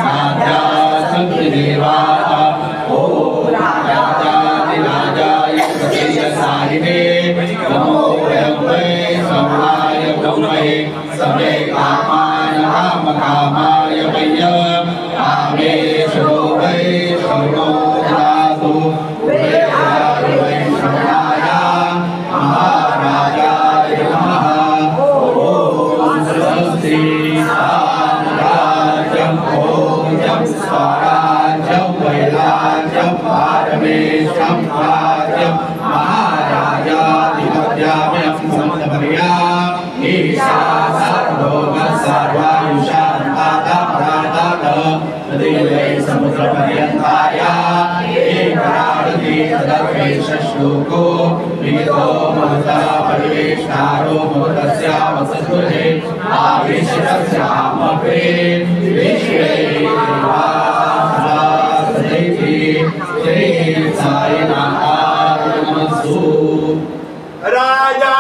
साध्या सन्ति देवाः ॐ राजाधिराजाय प्रदेयसारिणे नमो वयं वै सर्वाय ब्रह्मणे समे कामाय वय्य कामे शरो वै शरणो ददातु वै शरणाय महाराजाय नमः ॐ स्वस्ति साम्राज्यं भोज्यं स्वराज्यं वैराज्यं पारमेशं राज्यं महाराजाधिपत्यामयं समर्पया ईशा सर्वलोक सर्वायुषान्तादाप्रादात् तदेवै समुद्रपर्यन्ताय एकराडति तदर्वेश श्लोको विहितो महतः परिवेष्टारो महतस्यावसद्गृहे आविष्टस्यामपे विश्वे सदैति श्री साईनाथाय नमस्तु। राजा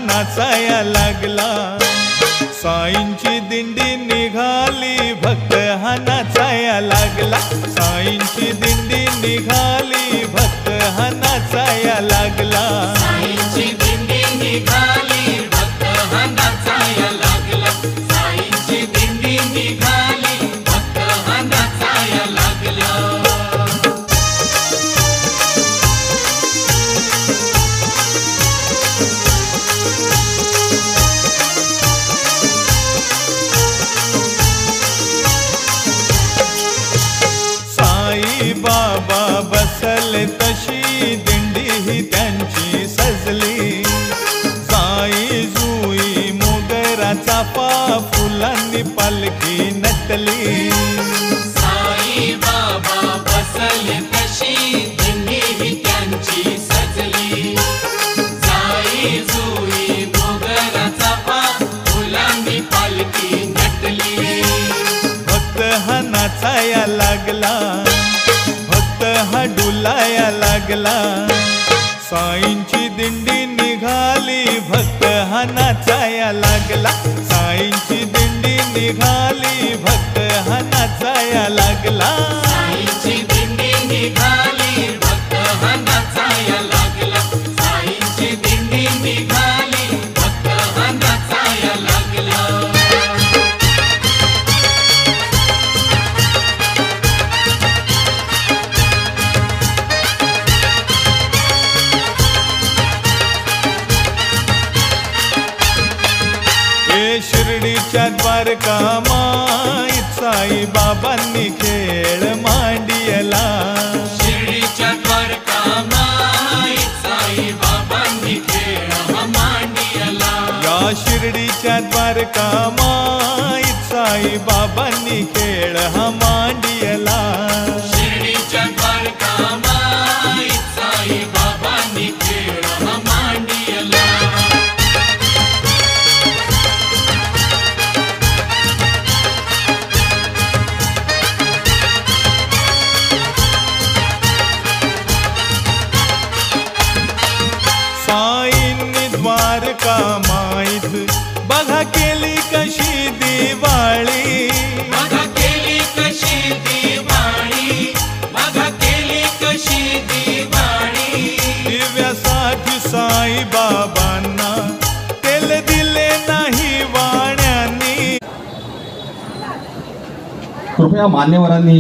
नाचाया लागला साईंची दिंडी निघाली भक्त हा नाचाया लागला साईंची दिंडी निघाली भक्त हा नाचाया लागला साईंची दिंडी निघाली भक्त हा नाचाया लागला साईंची दिंडी निघाली भक्त हा नाचाया लागला बाबा बसले तशी दिंडी ही त्यांची सजली साई जुई मोगराचा फुलांनी पालखी नटली साई बाबा बसले तशी दिंडी ही त्यांची सजली साई जुई मोगराचा फुलांनी पालखी नटली भक्त हा नाचाया लागला हा डुलाया लागला साईंची दिंडी निघाली भक्त हा नाचाया लागला साईंची दिंडी निघाली भक्त हा नाचाया लागला साईंची दिंडी निघाली भक्त हा नाचाया लागला साईंची दिंडी निघाली भक्त हा नाचाया लागला शिर्डीच्या द्वारका माईत साई बाबांनी खेळ मांडियला शिर्डीच्या द्वारका माईत साई बाबांनी खेळ मांडियला या शिर्डीच्या द्वारका माईत साई बाबांनी खेळ हा मांडियला. शिर्डीच्या द्वारका माईत साई बाबांनी खेळ हा मांडियला. साईंनी द्वारका माईत बघा केली कशी दिवाळी. बघा केली कशी दिवाळी. बघा केली कशी दिवाळी. दिव्यासाठी साई बाबांना तेल दिले नाही वाण्यानी. कृपया मान्यवरांनी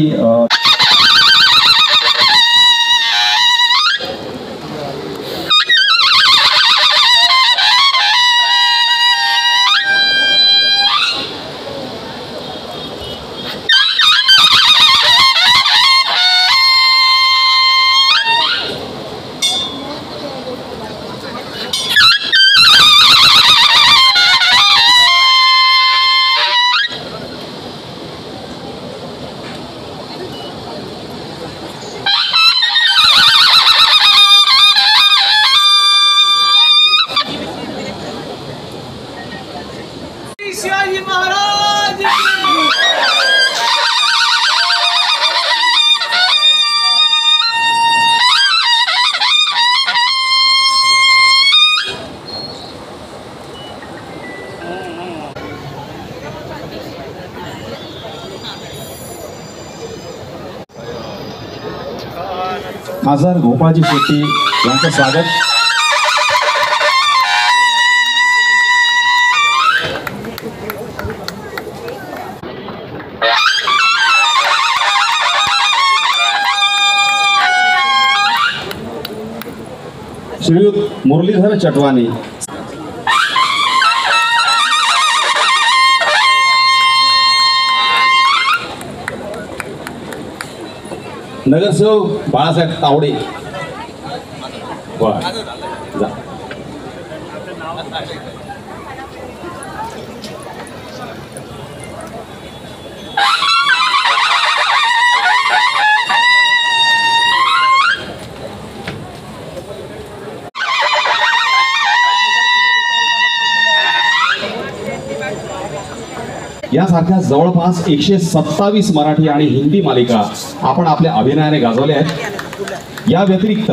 शिवाजी महाराज खासदार गोपाळजी शेट्टी यांचं स्वागत. श्रीयुत मुरलीधर चटवानी, नगरसेवक बाळासाहेब तावडे. बर जा. यासारख्या जवळपास 127 मराठी आणि हिंदी मालिका आपण आपल्या अभिनयाने गाजवल्या आहेत. या व्यतिरिक्त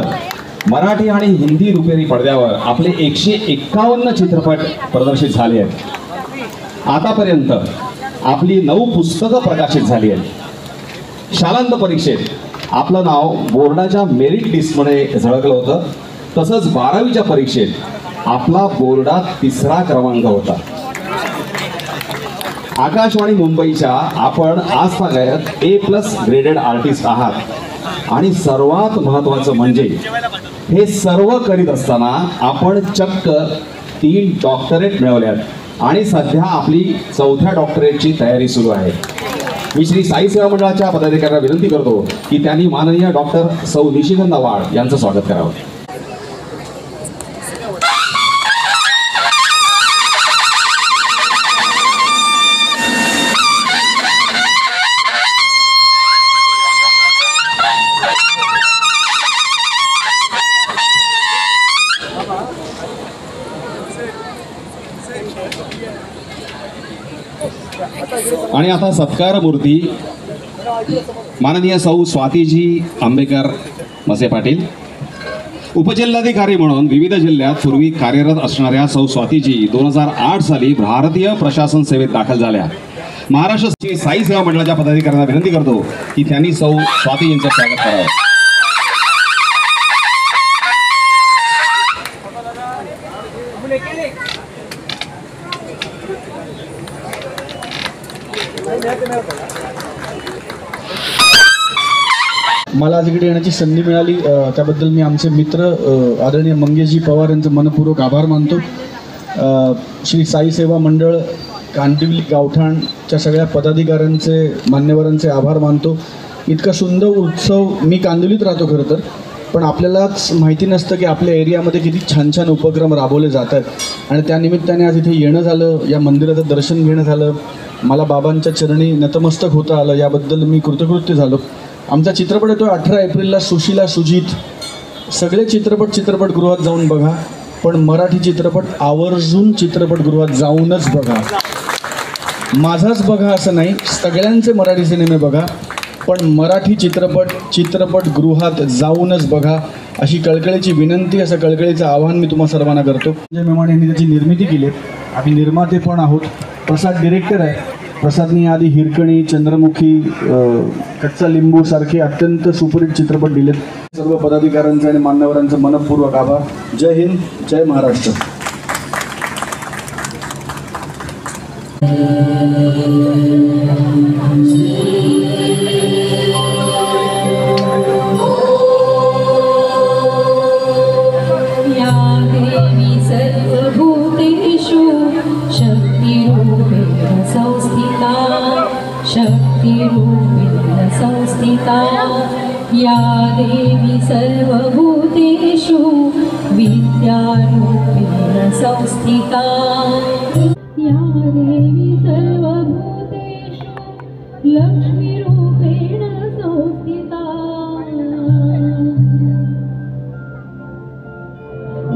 मराठी आणि हिंदी रुपेरी पडद्यावर आपले 151 चित्रपट प्रदर्शित झाले आहेत. आतापर्यंत आपली 9 पुस्तकं प्रकाशित झाली आहेत. शालांत परीक्षेत आपलं नाव बोर्डाच्या मेरिट लिस्टमध्ये झळकलं होतं. तसंच 12वीच्या परीक्षेत आपला बोर्डात 3रा क्रमांक होता. आकाशवाणी मुंबईच्या आपण आजतागायत A+ ग्रेडेड आर्टिस्ट आहात. आणि सर्वात महत्त्वाचं म्हणजे हे सर्व करीत असताना आपण चक्क 3 डॉक्टरेट मिळवल्यात आणि सध्या आपली 4थ्या डॉक्टरेटची तयारी सुरू आहे. मी श्री साई सेवा मंडळाच्या पदाधिकाऱ्यांना विनंती करतो की त्यांनी माननीय डॉक्टर सौ निशिगंधा वाड यांचं स्वागत करावं. आणि आता सत्कार मूर्ती माननीय सौ स्वातीजी आंबेकर मसे पाटील. उपजिल्हाधिकारी म्हणून विविध जिल्ह्यात पूर्वी कार्यरत असणाऱ्या सौ स्वातीजी 2008 साली भारतीय प्रशासन सेवेत दाखल झाल्या. महाराष्ट्र साई सेवा मंडळाच्या पदाधिकाऱ्यांना विनंती करतो की त्यांनी सौ स्वाती यांचं स्वागत करावं. मला आज इकडे येण्याची संधी मिळाली त्याबद्दल मी आमचे मित्र आदरणीय मंगेशजी पवार यांचं मनपूर्वक आभार मानतो. श्री साई सेवा मंडळ कांदिवली गावठाणच्या सगळ्या पदाधिकाऱ्यांचे मान्यवरांचे आभार मानतो. इतका सुंदर उत्सव मी कांदिवलीत राहतो खरं तर, पण आपल्यालाच माहिती नसतं की आपल्या एरियामध्ये किती छान छान उपक्रम राबवले जातात. आणि त्यानिमित्ताने आज इथे येणं झालं, या मंदिराचं दर्शन घेणं झालं, मला बाबांच्या चरणी नतमस्तक होता आलं, याबद्दल मी कृतकृत्य झालो. आमचा चित्रपट येतो 18 एप्रिलला, सुशीला सुजित. सगळे चित्रपटगृहात जाऊन बघा, पण मराठी चित्रपट आवर्जून चित्रपटगृहात जाऊनच बघा. माझाच बघा असं नाही, सगळ्यांचे मराठी सिनेमे बघा, पण मराठी चित्रपटगृहात जाऊनच बघा, अशी कळकळीची विनंती, असं कळकळीचं आवाहन मी तुम्हा सर्वांना करतो. संजय मेमाणे यांनी त्याची निर्मिती केली आहे. आम्ही निर्माते पण आहोत. प्रसाद डिरेक्टर आहे. प्रसादनी आधी हिरकणी, चंद्रमुखी, कच्चा लिंबू सारखे अत्यंत सुपरहिट चित्रपट दिलेत. सर्व पदाधिकाऱ्यांचे आणि मान्यवरांचं मनपूर्वक आभार. जय हिंद, जय महाराष्ट्र. या देवी सर्वभूतेषु शक्तिरूपेण संस्थिता, शक्तिरूपेण संस्थिता. या देवी सर्वभूतेषु विद्यारूपेण संस्थिता. या देवी सर्वभूतेषु लक्ष्मीरूपेण संस्थिता.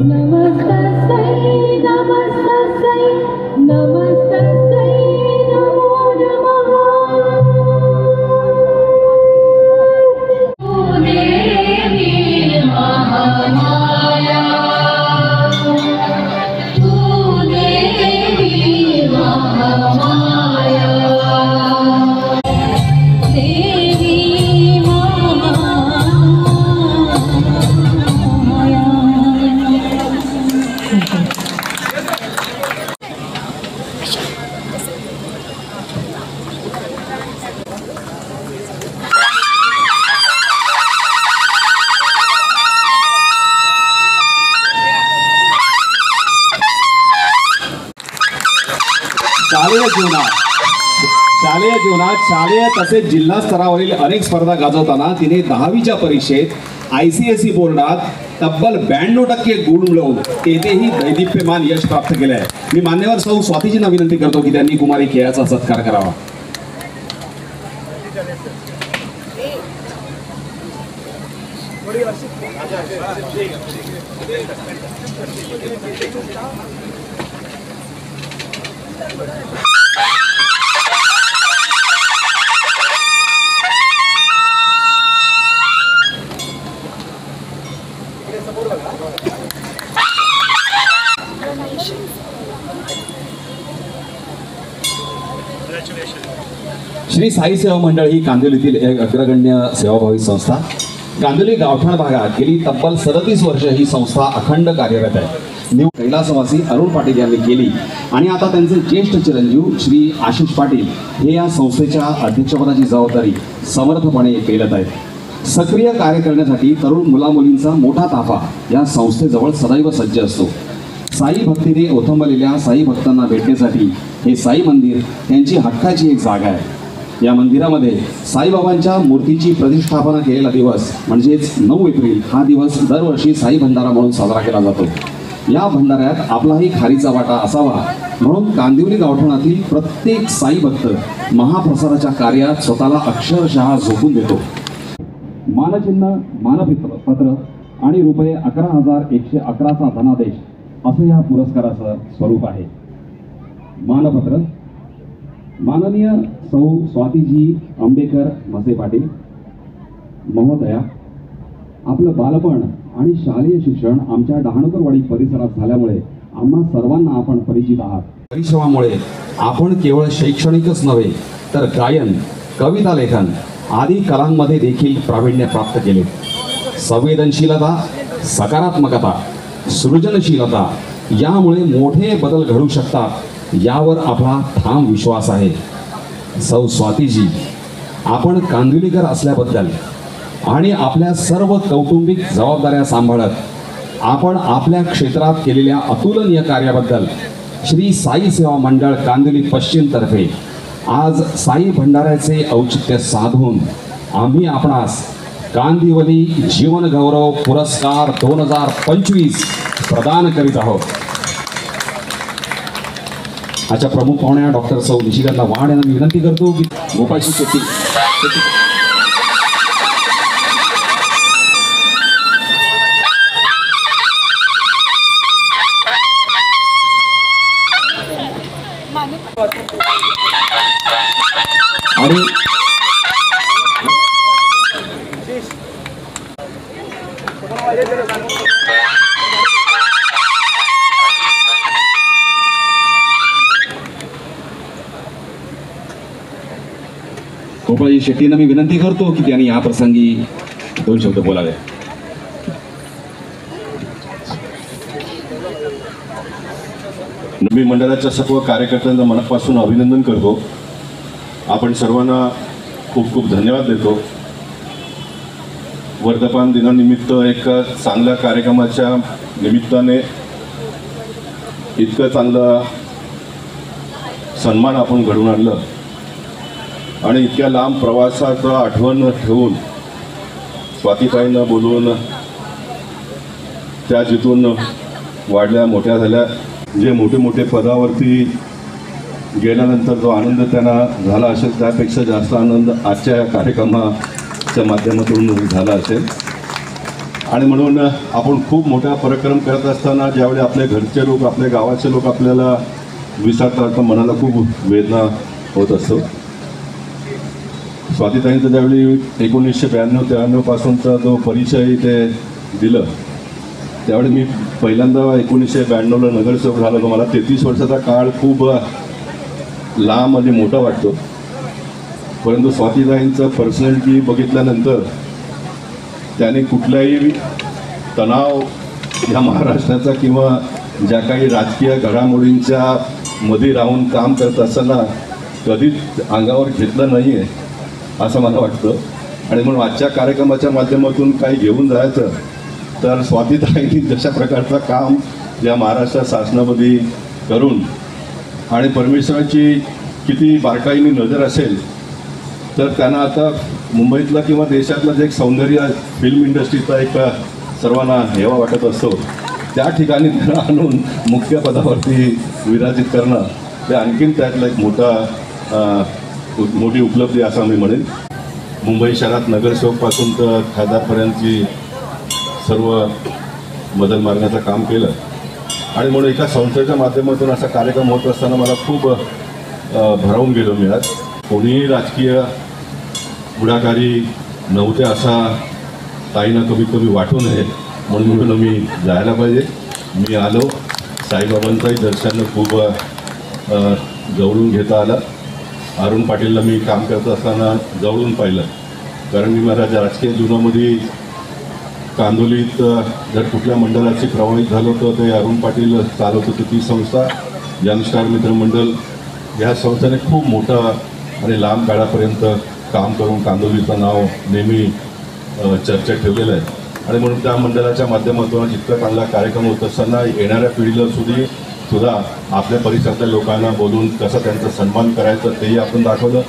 नमस्तस्यै नमस्तस्यै नमस्तस्यै नमो नमः. तू देवी महामाया, तू देवी महामाया, देवी शालेय जीवनात शालेय तसेच जिल्हा स्तरावरील अनेक स्पर्धा गाजवताना तिने 10वीच्या परीक्षेत ICSE बोर्डात तब्बल 92% गुण मिळवून तेथेही दैदिप्यमान यश प्राप्त केले आहे. मी मान्यवर सौ स्वातीजींना विनंती करतो की त्यांनी कुमारी खेळाचा सत्कार करावा. श्री साई सेवा मंडळ ही कांदिवलीतील एक अग्रगण्य सेवाभावी संस्था. कांदिवली गावठाण भागात गेली तब्बल 37 वर्ष ही संस्था अखंड कार्यरत आहे. कैलासवासी अरुण पाटील यांनी केली आणि आता त्यांचे ज्येष्ठ चिरंजीव श्री आशिष पाटील हे या संस्थेच्या अध्यक्षपदाची जबाबदारी समर्थपणे पेलत आहेत. सक्रिय कार्य करण्यासाठी तरुण मुलामुलींचा मोठा ताफा या संस्थेजवळ सदैव सज्ज असतो. साई भक्तीने ओथंबलेल्या साई भक्तांना भेटण्यासाठी हे साई मंदिर त्यांची हक्काची एक जागा आहे. या मंदिरामध्ये साईबाबांच्या मूर्तीची प्रतिष्ठापना केलेला दिवस म्हणजेच 9 एप्रिल हा दिवस दरवर्षी साई भंडारा म्हणून साजरा केला जातो. या भंडाऱ्यात आपलाही खारीचा वाटा असावा म्हणून कांदिवली गावठाणातील प्रत्येक साई भक्त महाप्रसादाच्या कार्यात स्वतःला अक्षरशः झोकून देतो. मानचिन्ह, मानपत्र आणि रुपये 11,111चा धनादेश असं या पुरस्काराचं स्वरूप आहे. मानपत्र माननीय सौ स्वातीजी अंबेकर मसे पाटील महोदया, आपलं बालपण आणि शालेय शिक्षण आमच्या डहाणूकरवाडी परिसरात झाल्यामुळे आम्हा सर्वांना आपण परिचित आहात. परिश्रमामुळे आपण केवळ शैक्षणिकच नव्हे तर गायन, कविता लेखन आदी कलांमध्ये देखील प्रावीण्य प्राप्त केले. संवेदनशीलता, सकारात्मकता, सृजनशीलता यामुळे मोठे बदल घडू शकतात यावर आपला ठाम विश्वास आहे. सौ स्वातीजी, आपण कांदिवलीकर असल्याबद्दल आणि आपल्या सर्व कौटुंबिक जबाबदाऱ्या सांभाळत आपण आपल्या क्षेत्रात केलेल्या अतुलनीय कार्याबद्दल श्री साई सेवा मंडळ कांदिवली पश्चिमतर्फे आज साई भंडाऱ्याचे औचित्य साधून आम्ही आपणास कांदिवली जीवन गौरव पुरस्कार 2025 प्रदान करीत आहोत. आजच्या प्रमुख पाहुण्या डॉक्टर सौ निशिकांत वाड यांना विनंती करतो की गोपाळजी शेट्टी आणि गोपाळजी शेट्टींना मी विनंती करतो की त्यांनी या प्रसंगी 2 शब्द बोलावे. मी मंडळाच्या सर्व कार्यकर्त्यांना मनापासून अभिनंदन करतो. आपण सर्वांना खूप खूप धन्यवाद देतो. वर्धापन दिनानिमित्त एक चांगल्या कार्यक्रमाच्या निमित्ताने इतकं चांगलं सन्मान आपण घडवून आणलं आणि इतक्या लांब प्रवासाचं आठवण ठेवून स्वातीताईंना बोलवून त्या जिथून वाढल्या मोठ्या झाल्या, जे मोठे मोठे पदावरती गेल्यानंतर जो आनंद त्यांना झाला असेल त्यापेक्षा जास्त आनंद आजच्या या कार्यक्रमाच्या माध्यमातून झाला असेल. आणि म्हणून आपण खूप मोठा पराक्रम करत असताना ज्यावेळी आपले घरचे लोक, आपल्या गावाचे लोक आपल्याला विसरतात तर मनाला खूप वेदना होत असतो. स्वातीताईंचं ज्यावेळी 1992-93 पासूनचा जो परिचय ते दिलं त्यावेळी मी पहिल्यांदा 1992ला नगरसेवक झालो. तर मला 33 वर्षाचा काळ खूप लांब आणि मोठा वाटतो. परंतु स्वातीताईंचं पर्सनॅलिटी बघितल्यानंतर त्याने कुठलाही तणाव या महाराष्ट्राचा किंवा ज्या काही राजकीय घडामोडींच्या मध्ये राहून काम करत असताना कधीच अंगावर घेतलं नाही आहे असं मला वाटतं. आणि म्हणून आजच्या कार्यक्रमाच्या माध्यमातून काही घेऊन जायचं तर स्वातीताईंनी जशा प्रकारचं काम या महाराष्ट्र शासनामध्ये करून आणि परमेश्वराची किती बारकाईने नजर असेल तर त्यांना आता मुंबईतलं किंवा देशातलं जे एक सौंदर्य फिल्म इंडस्ट्रीचा एक सर्वांना हेवा वाटत असतो त्या ठिकाणी त्यांना आणून मुख्य पदावरती विराजित करणं ते आणखीन त्यातलं एक मोठी उपलब्धी असं मी म्हणेन. मुंबई शहरात नगरसेवकपासून तर खासदारपर्यंतची सर्व बदल मारण्याचं काम केलं आणि म्हणून एका संस्थेच्या माध्यमातून असा कार्यक्रम होत असताना मला खूप भरावून गेलो मी. आज कोणीही राजकीय पुढाकारी नव्हते असा ताईंना कमी वाटू नये म्हणून मी जायला पाहिजे. मी आलो. साईबाबांचंही दर्शन खूप जवळून घेता आलं. अरुण पाटीलला मी काम करत असताना जवळून पाहिलं कारण मी माझ्या राजकीय जीवनामध्ये कांदोलीत जर कुठल्या मंडळाची प्रभावित झालो तर ते अरुण पाटील चालवत होते. ती संस्था यंगस्टार मित्रमंडळ या संस्थेने खूप मोठं आणि लांब काळापर्यंत काम करून कांदोलीचं नाव नेहमी चर्चेत ठेवलेलं आहे. आणि म्हणून त्या मंडळाच्या माध्यमातून इतका चांगला कार्यक्रम होत असताना येणाऱ्या पिढीला सुद्धा आपल्या परिसरातल्या लोकांना बोलून कसं त्यांचा सन्मान करायचं तेही आपण दाखवलं.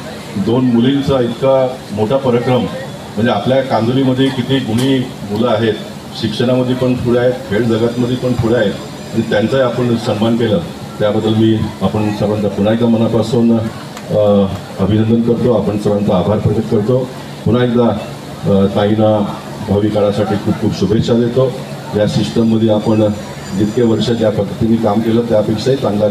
2 मुलींचा इतका मोठा पराक्रम म्हणजे आपल्या कांदोलीमध्ये किती गुणी मुलं आहेत, शिक्षणामध्ये पण पुढे आहेत, खेळ जगातमध्ये पण पुढे आहेत आणि त्यांचाही आपण सन्मान केलं. त्याबद्दल आपण सर्वांचा पुन्हा एकदा मनापासून अभिनंदन करतो. आपण सर्वांचा आभार प्रकट करतो. पुन्हा एकदा ताईंना भावी काळासाठी खूप खूप शुभेच्छा देतो. या सिस्टममध्ये आपण जितके वर्ष ज्या पद्धतीने काम केलं त्यापेक्षाही चांगला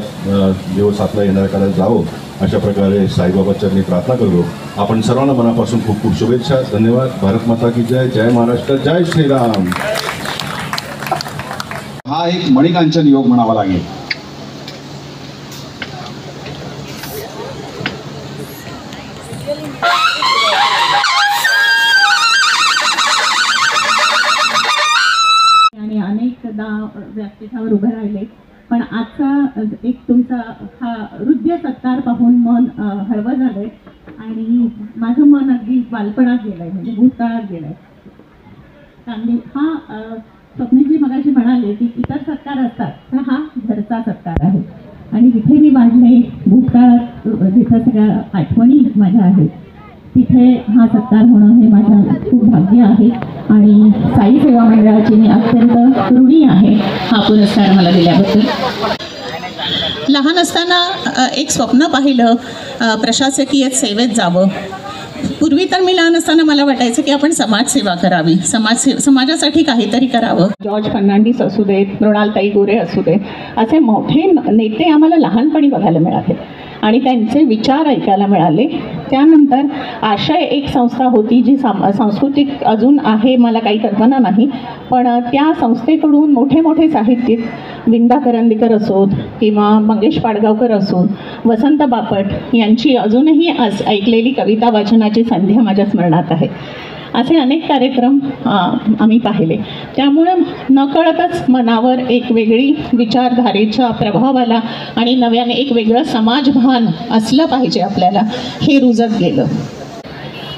दिवस आपला येणाऱ्या काळात जावं अशा प्रकारे साईबाबाच्या मी प्रार्थना करतो. आपण सर्वांना मनापासून खूप खूप शुभेच्छा. धन्यवाद. भारत माता की जय. जय महाराष्ट्र. जय श्रीराम. हा एक मणिकांचन योग म्हणावा लागेल. आणि अनेकदा व्यासपीठावर उभे राहिले पण आजचा एक तुमचा हा हृदय सत्कार पाहून मन हळवं झालंय आणि माझं मन अगदी बालपणात गेलंय म्हणजे भूतकाळात गेलंय. कारण हा स्वप्नीजी मगाशी म्हणाले की इतर सत्कार असतात तर हा घरचा सत्कार आहे आणि जिथे मी वाढले भूतकाळात जिथं सगळ्या आठवणी माझ्या आहेत तिथे हा सत्कार होणं हे माझं खूप भाग्य आहे आणि साई सेवा मंडळाची मी अत्यंत ऋणी आहे हा पुरस्कार मला दिल्याबद्दल. लहान असताना एक स्वप्न पाहिलं प्रशासकीय सेवेत जावं. पूर्वी तर मी लहान असताना मला वाटायचं की आपण समाजसेवा करावी, समाजासाठी काहीतरी करावं. जॉर्ज फर्नांडिस असू देत, मृणालताई गोरे असू दे, असे मोठे नेते आम्हाला लहानपणी बघायला मिळाले आणि त्यांचे विचार ऐकायला मिळाले. त्यानंतर आशय एक संस्था होती जी सांस्कृतिक अजून आहे मला काही कल्पना नाही, पण त्या संस्थेकडून मोठे मोठे साहित्यिक विंदा करंदीकर असोत किंवा मंगेश पाडगावकर असोत, वसंत बापट यांची अजूनही ऐकलेली कविता वाचनाची संधी माझ्या स्मरणात आहे. असे अनेक कार्यक्रम आम्ही पाहिले. त्यामुळे नकळतच मनावर एक वेगळी विचारधारेचा प्रभाव आला आणि नव्याने एक वेगळं समाजभान असलं पाहिजे आपल्याला हे रुजत गेलं.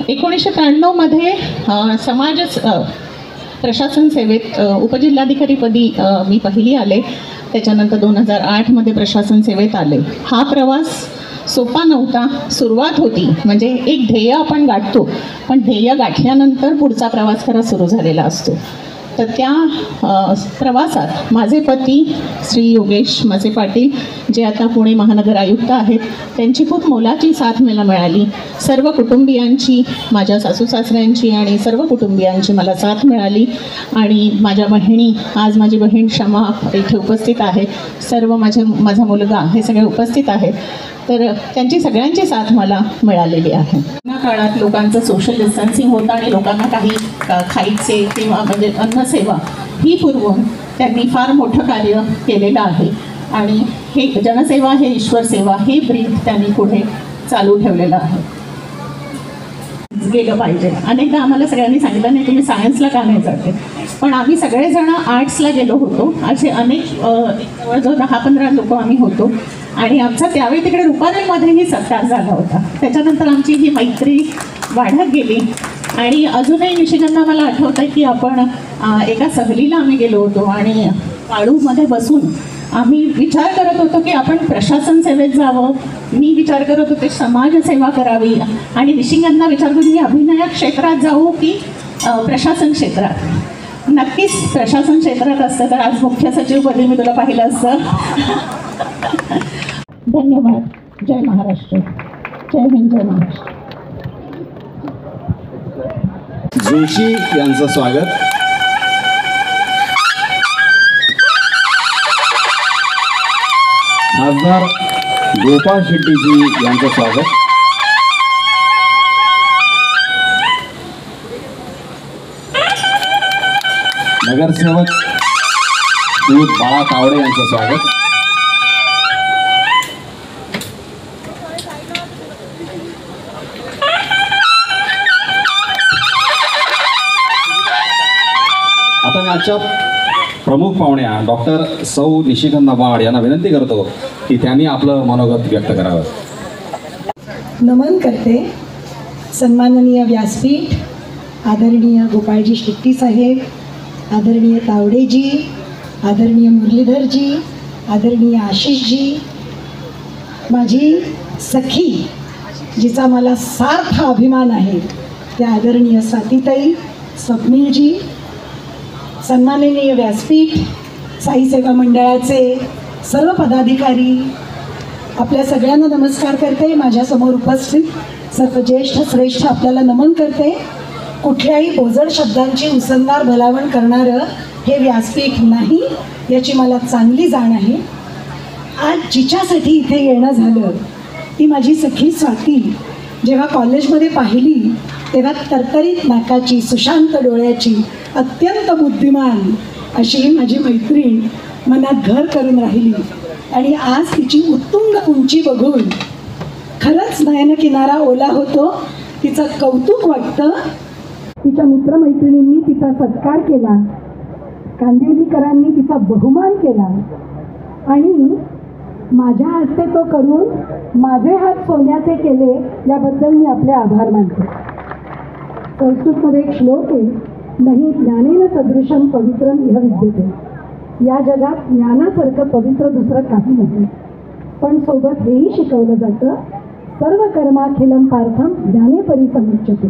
1993मध्ये समाज प्रशासन सेवेत उपजिल्हाधिकारीपदी मी पहिली आले. त्याच्यानंतर 2008मध्ये प्रशासन सेवेत आले. हा प्रवास सोपा नव्हता. सुरुवात होती म्हणजे एक ध्येय आपण गाठतो, पण ध्येय गाठल्यानंतर पुढचा प्रवास खरा सुरू झालेला असतो. तर त्या प्रवासात माझे पती श्री योगेश मसे पाटील जे आता पुणे महानगर आयुक्त आहेत, त्यांची खूप मोलाची साथ मला मिळाली. सर्व कुटुंबियांची, माझ्या सासू सासऱ्यांची आणि सर्व कुटुंबियांची मला साथ मिळाली. आणि माझ्या बहिणी, आज माझी बहीण क्षमा इथे उपस्थित आहे, सर्व माझा मुलगा हे सगळे उपस्थित आहेत. तर त्यांची सगळ्यांची साथ मला मिळालेली आहे. या काळात लोकांचं सोशल डिस्टन्सिंग होतं आणि लोकांना काही खायचे किंवा म्हणजे अन्नसेवा ही पुरवून त्यांनी फार मोठं कार्य केलेलं आहे. आणि हे जनसेवा हे ईश्वर सेवा हे ब्रीद त्यांनी पुढे चालू ठेवलेलं आहे. गेलं पाहिजे. अनेकदा आम्हाला सगळ्यांनी सांगितलं नाही तुम्ही सायन्सला का नाही जाते, पण आम्ही सगळेजण आर्ट्सला गेलो होतो. असे अनेक जवळजवळ 10-15 लोक आम्ही होतो आणि आमचा त्यावेळी तिकडे रुपारेलमध्येही सत्कार झाला होता. त्याच्यानंतर आमची ही मैत्री वाढत गेली आणि अजूनही निशिगंधा मला आठवत आहे की आपण एका सहलीला आम्ही गेलो होतो आणि वाळूमध्ये बसून आम्ही विचार करत होतो की आपण प्रशासन सेवेत जावं. मी विचार करत होते समाजसेवा करावी आणि निशिगंधा विचार करून मी अभिनय क्षेत्रात जाऊ की प्रशासन क्षेत्रात. नक्कीच प्रशासन क्षेत्रात असतं तर आज मुख्य सचिवपदी मी तुला पाहिलं असतं. धन्यवाद. जय महाराष्ट्र. जय हिंद. जय महाराष्ट्र. जोशी यांचं स्वागत. खासदार गोपाळ शेट्टीजी यांचं स्वागत. नगरसेवक बाळा तावडे यांचं स्वागत. आता मी आजच्या प्रमुख पाहुण्या डॉक्टर सौ निशिगंधा वाड यांना विनंती करतो की त्यांनी आपलं मनोगत व्यक्त करावं. नमन करते. सन्माननीय व्यासपीठ, आदरणीय गोपाळजी शेट्टी साहेब, आदरणीय तावडेजी, आदरणीय मुरलीधरजी, आदरणीय आशिषजी, माझी सखी जिचा मला सार्थ अभिमान आहे त्या आदरणीय स्वातीताई, स्वप्नीलजी, सन्माननीय व्यासपीठ, साई सेवा मंडळाचे सर्व पदाधिकारी, आपल्या सगळ्यांना नमस्कार करते. माझ्यासमोर उपस्थित सर्व ज्येष्ठ श्रेष्ठ आपल्याला नमन करते. कुठल्याही बोजड शब्दांची उसंदार भलावण करणारं हे व्यासपीठ नाही याची मला चांगली जाण आहे. आज जिच्यासाठी इथे येणं झालं ती माझी सखी स्वाती. जेव्हा कॉलेजमध्ये पाहिली तेव्हा तरतरीत नाकाची, सुशांत डोळ्याची, अत्यंत बुद्धिमान अशी ही माझी मैत्रीण मनात घर करून राहिली. आणि आज तिची उत्तुंग उंची बघून खरंच नयन किनारा ओला होतो. तिचं कौतुक वाटतं. तिच्या मित्रमैत्रिणींनी तिचा सत्कार केला, कांदिवलीकरांनी तिचा बहुमान केला आणि माझ्या हस्ते तो करून माझे हात सोन्याचे केले याबद्दल मी आपले आभार मानते. संस्कृतमध्ये एक श्लोक आहे, नाही ज्ञानेन सदृशम पवित्रम इह विद्यते. या जगात ज्ञानासारखं पवित्र दुसरं काही नाही. पण सोबत हेही शिकवलं जातं सर्व कर्माखिलम पार्थम ज्ञाने परिसमुच्यते.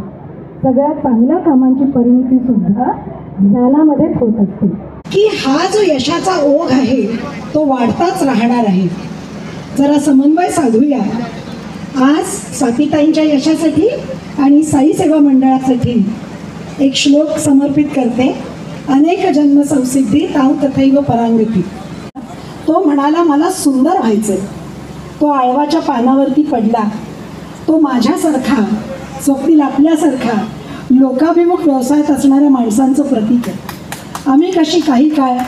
सगळ्यात चांगल्या कामांची परिणती सुद्धा ज्ञानामध्येच होत असते. की हा जो यशाचा ओघ आहे तो वाढताच राहणार आहे. जरा समन्वय साधूया. आज स्वातीताईंच्या यशासाठी आणि साई सेवा मंडळासाठी एक श्लोक समर्पित करते. अनेक जन्म संसिद्धी ताव तथैव परांगती. तो म्हणाला मला सुंदर व्हायचं. तो आळवाच्या पानावरती पडला. तो माझ्यासारखा स्वप्नील आपल्यासारखा लोकाभिमुख व्यवसायात असणाऱ्या माणसांचं प्रतीक आहे. आम्ही कशी काही काळ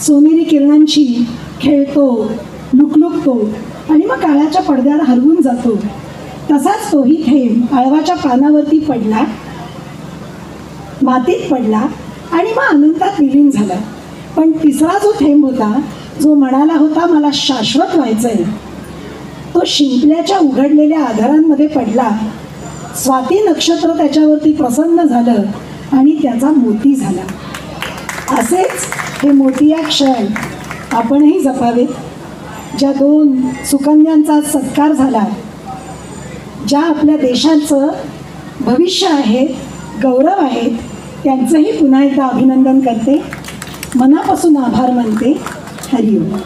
सोनेरी किरणांची खेळतो, लुकलुकतो आणि मग काळाच्या पडद्यावर हरवून जातो, तसाच तोही थेंब आळवाच्या पानावरती पडला, मातीत पडला आणि मग अनंतात विलीन झाला. पण तिसरा जो थेंब होता, जो म्हणाला होता मला शाश्वत व्हायचंय, तो शिंपल्याच्या उघडलेल्या आधारांमध्ये पडला. स्वाती नक्षत्र त्याच्यावरती प्रसन्न झालं आणि त्याचा मोती झाला. असेच हे मोतिया क्षण आपणही जपावेत. ज्या 2 सुकन्यांचा सत्कार झाला, ज्या आपल्या देशाचं भविष्य आहे, गौरव आहेत, त्यांचंही पुन्हा एकदा अभिनंदन करते. मनापासून आभार मानते. हरिओम.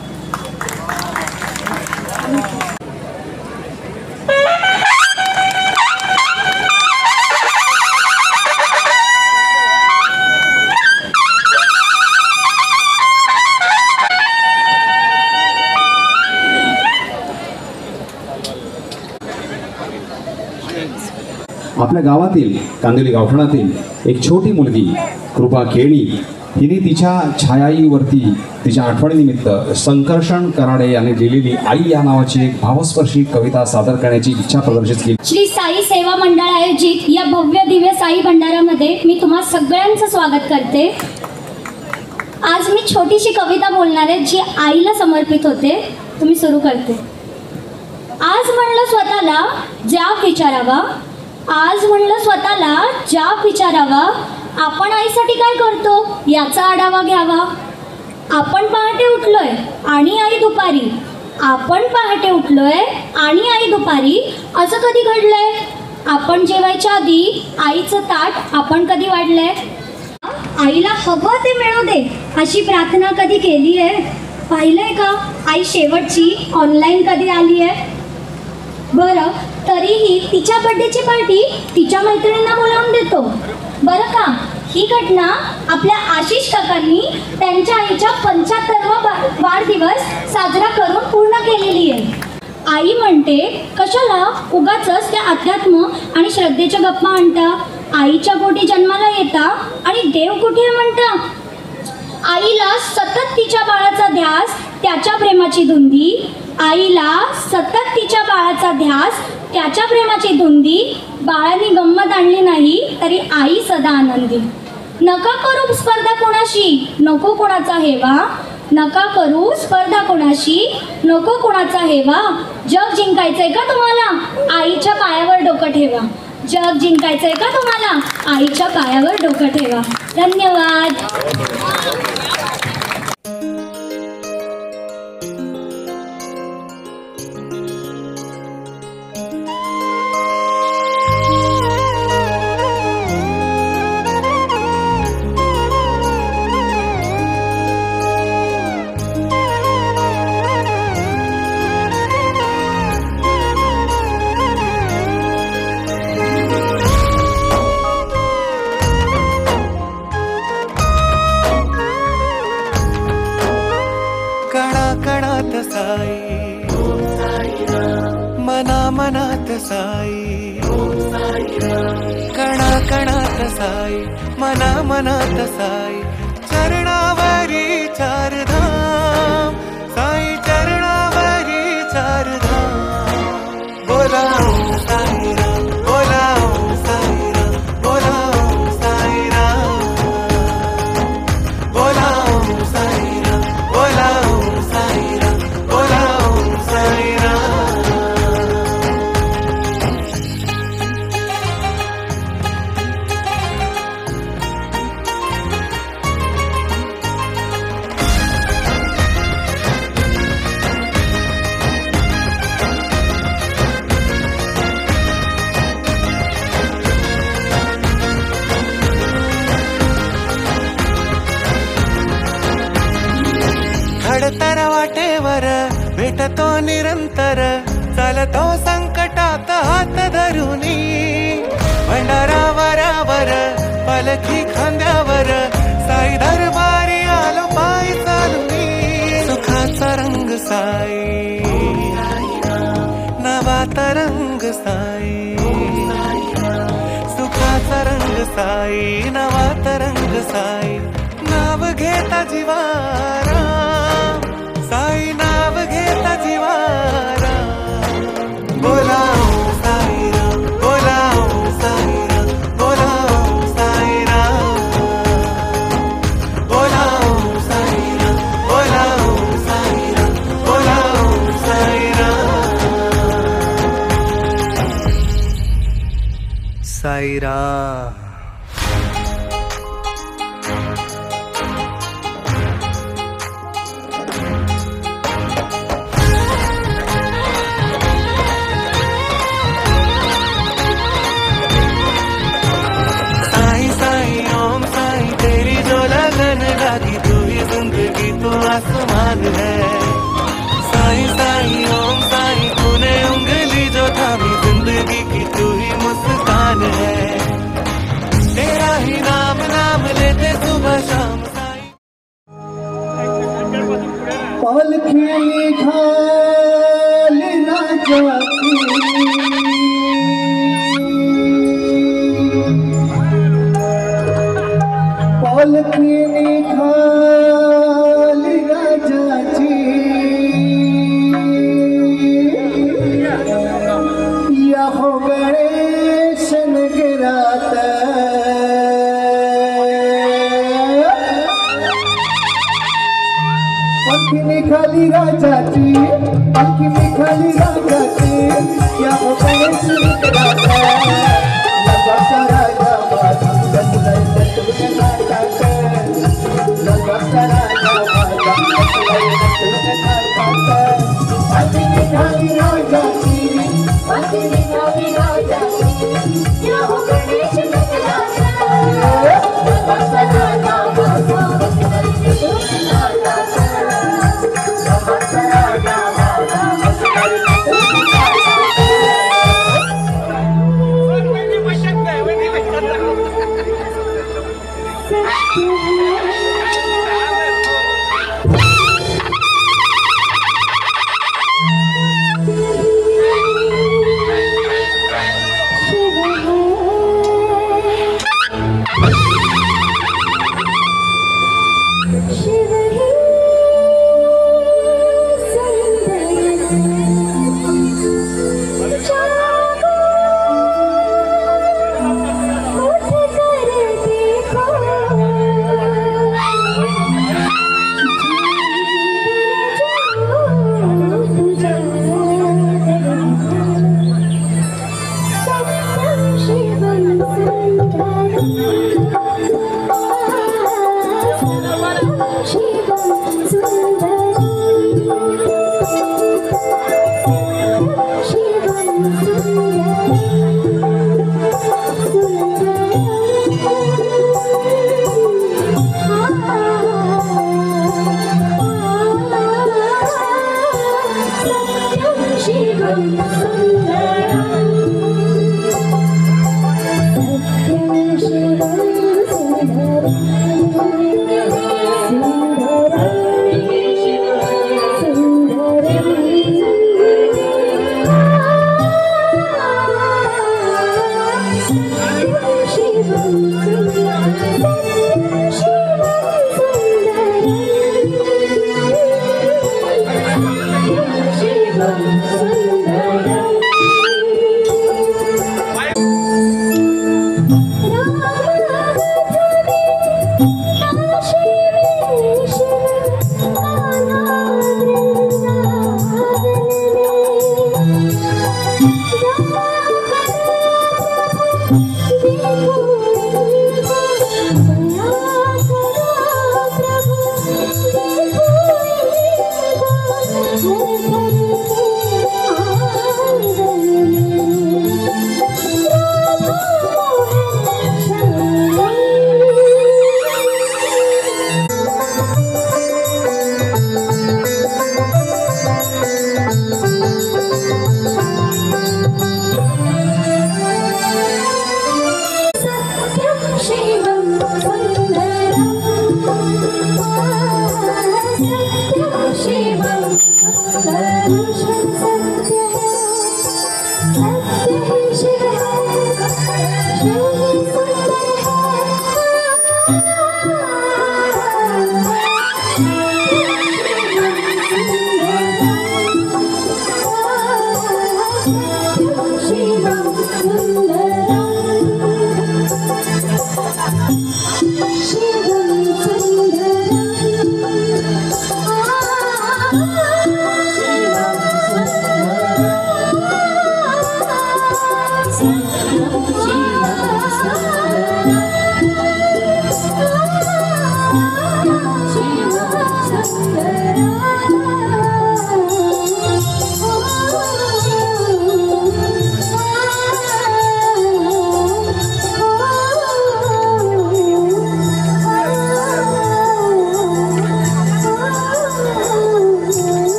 आपल्या गावातील कांदिवली गावठाणातील एक छोटी मुलगी कृपा केणी हिने तिच्या छायाईवरती तिच्या आठवणीनिमित्त संकर्षण कराडे यांनी लिहिलेली आई या नावाची एक भावस्पर्शी कविता सादर करण्याची इच्छा प्रदर्शित केली. श्री साई सेवा मंडळ आयोजित या भव्य दिव्य साई भंडारामध्ये मी तुम्हा सगळ्यांचं स्वागत करते. आज मी छोटीशी कविता बोलणार आहे जी आईला समर्पित होते. तुम्ही सुरू करते. आज म्हणलं स्वतःला जाब विचारावा, आज म्हणलं स्वतःला जाब विचारावा, आपण आईसाठी काय करतो याचा आढावा घ्यावा. आपण पहाटे उठलोय आणि आई दुपारी, आपण पहाटे उठलोय आणि आई दुपारी, असं कधी घडलंय? आपण जेवायच्या आधी आईचं ताट आपण कधी वाढलंय? आईला हवं ते मिळू दे अशी प्रार्थना कधी केली आहे? पाहिलंय का आई शेवटची ऑनलाईन कधी आली आहे? बरं, तरीही तिच्या बर्थडेची पार्टी तिच्या मैत्रिणींना बोलावून देतो बरं का. ही घटना आपल्या आशिष काकांनी त्यांच्या आईच्या 75वा वाढदिवस साजरा करून पूर्ण केलेली आहे. आई म्हणते कशाला उगाचच त्या अध्यात्म आणि श्रद्धेच्या गप्पा आणता. आईच्या पोटी जन्माला येता आणि देव कुठे म्हणता. आईला सतत तिच्या बाळाचा ध्यास, त्याच्या प्रेमाची धुंदी. आईला सतत तिच्या बाळाचा ध्यास, त्याच्या प्रेमाची धुंदी. बाळाने गंमत आणली नाही तरी आई सदा आनंदी. नका करू स्पर्धा कोणाशी, नको कोणाचा हेवा. नका करू स्पर्धा कोणाशी, नको कोणाचा हेवा. जग जिंकायचंय का तुम्हाला, आईच्या पायावर डोकं ठेवा. जग जिंकायचंय का तुम्हाला, आईच्या पायावर डोकं ठेवा. धन्यवाद. मनात साई, कणा कणात साई, मनात साई. चरणावरी चार धाम, साई चरणावरी चार धाम. बोलाओ साईराम, बोलाओ साईराम, बोलाओ साईराम, बोलाओ साईराम, बोलाओ साईराम, बोलाओ साईराम. तो निरंतर चालतो संकटात हात धरुनी भंडारा वरावर पालखी खांद्यावर साई दरबारी आलो पाय चालुनी सुखाचा रंग साई नवाचा रंग साई सुखाचा रंग साई नवाचा रंग साई नाव घेता जीवारा साई नाव घेता जीवारा बोला ओम साईराम बोला ओम साईराम बोला ओम साईराम बोला ओम साईराम बोला ओम साईराम बोला ओम साईराम साईराम आसमान है साई साई ओम साई तूने उंगली जो थामी जिंदगी की तू ही मुस्कान है तेरा ही नाम नाम लेते सुबह शाम साई पालखी खाली ना जाती पालखी खाली राजाची पालखी में खाली राजाची या हो गणेश निकराता लगता राजा बाजा गजलाई गजले नाचाता लगता राजा बाजा गजलाई गजले नाचाता पालखी में खाली राजाची पालखी में खाली राजाची या हो गणेश निकराता लगता राजा बाजा गजलाई गजले नाचाता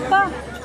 पप्पा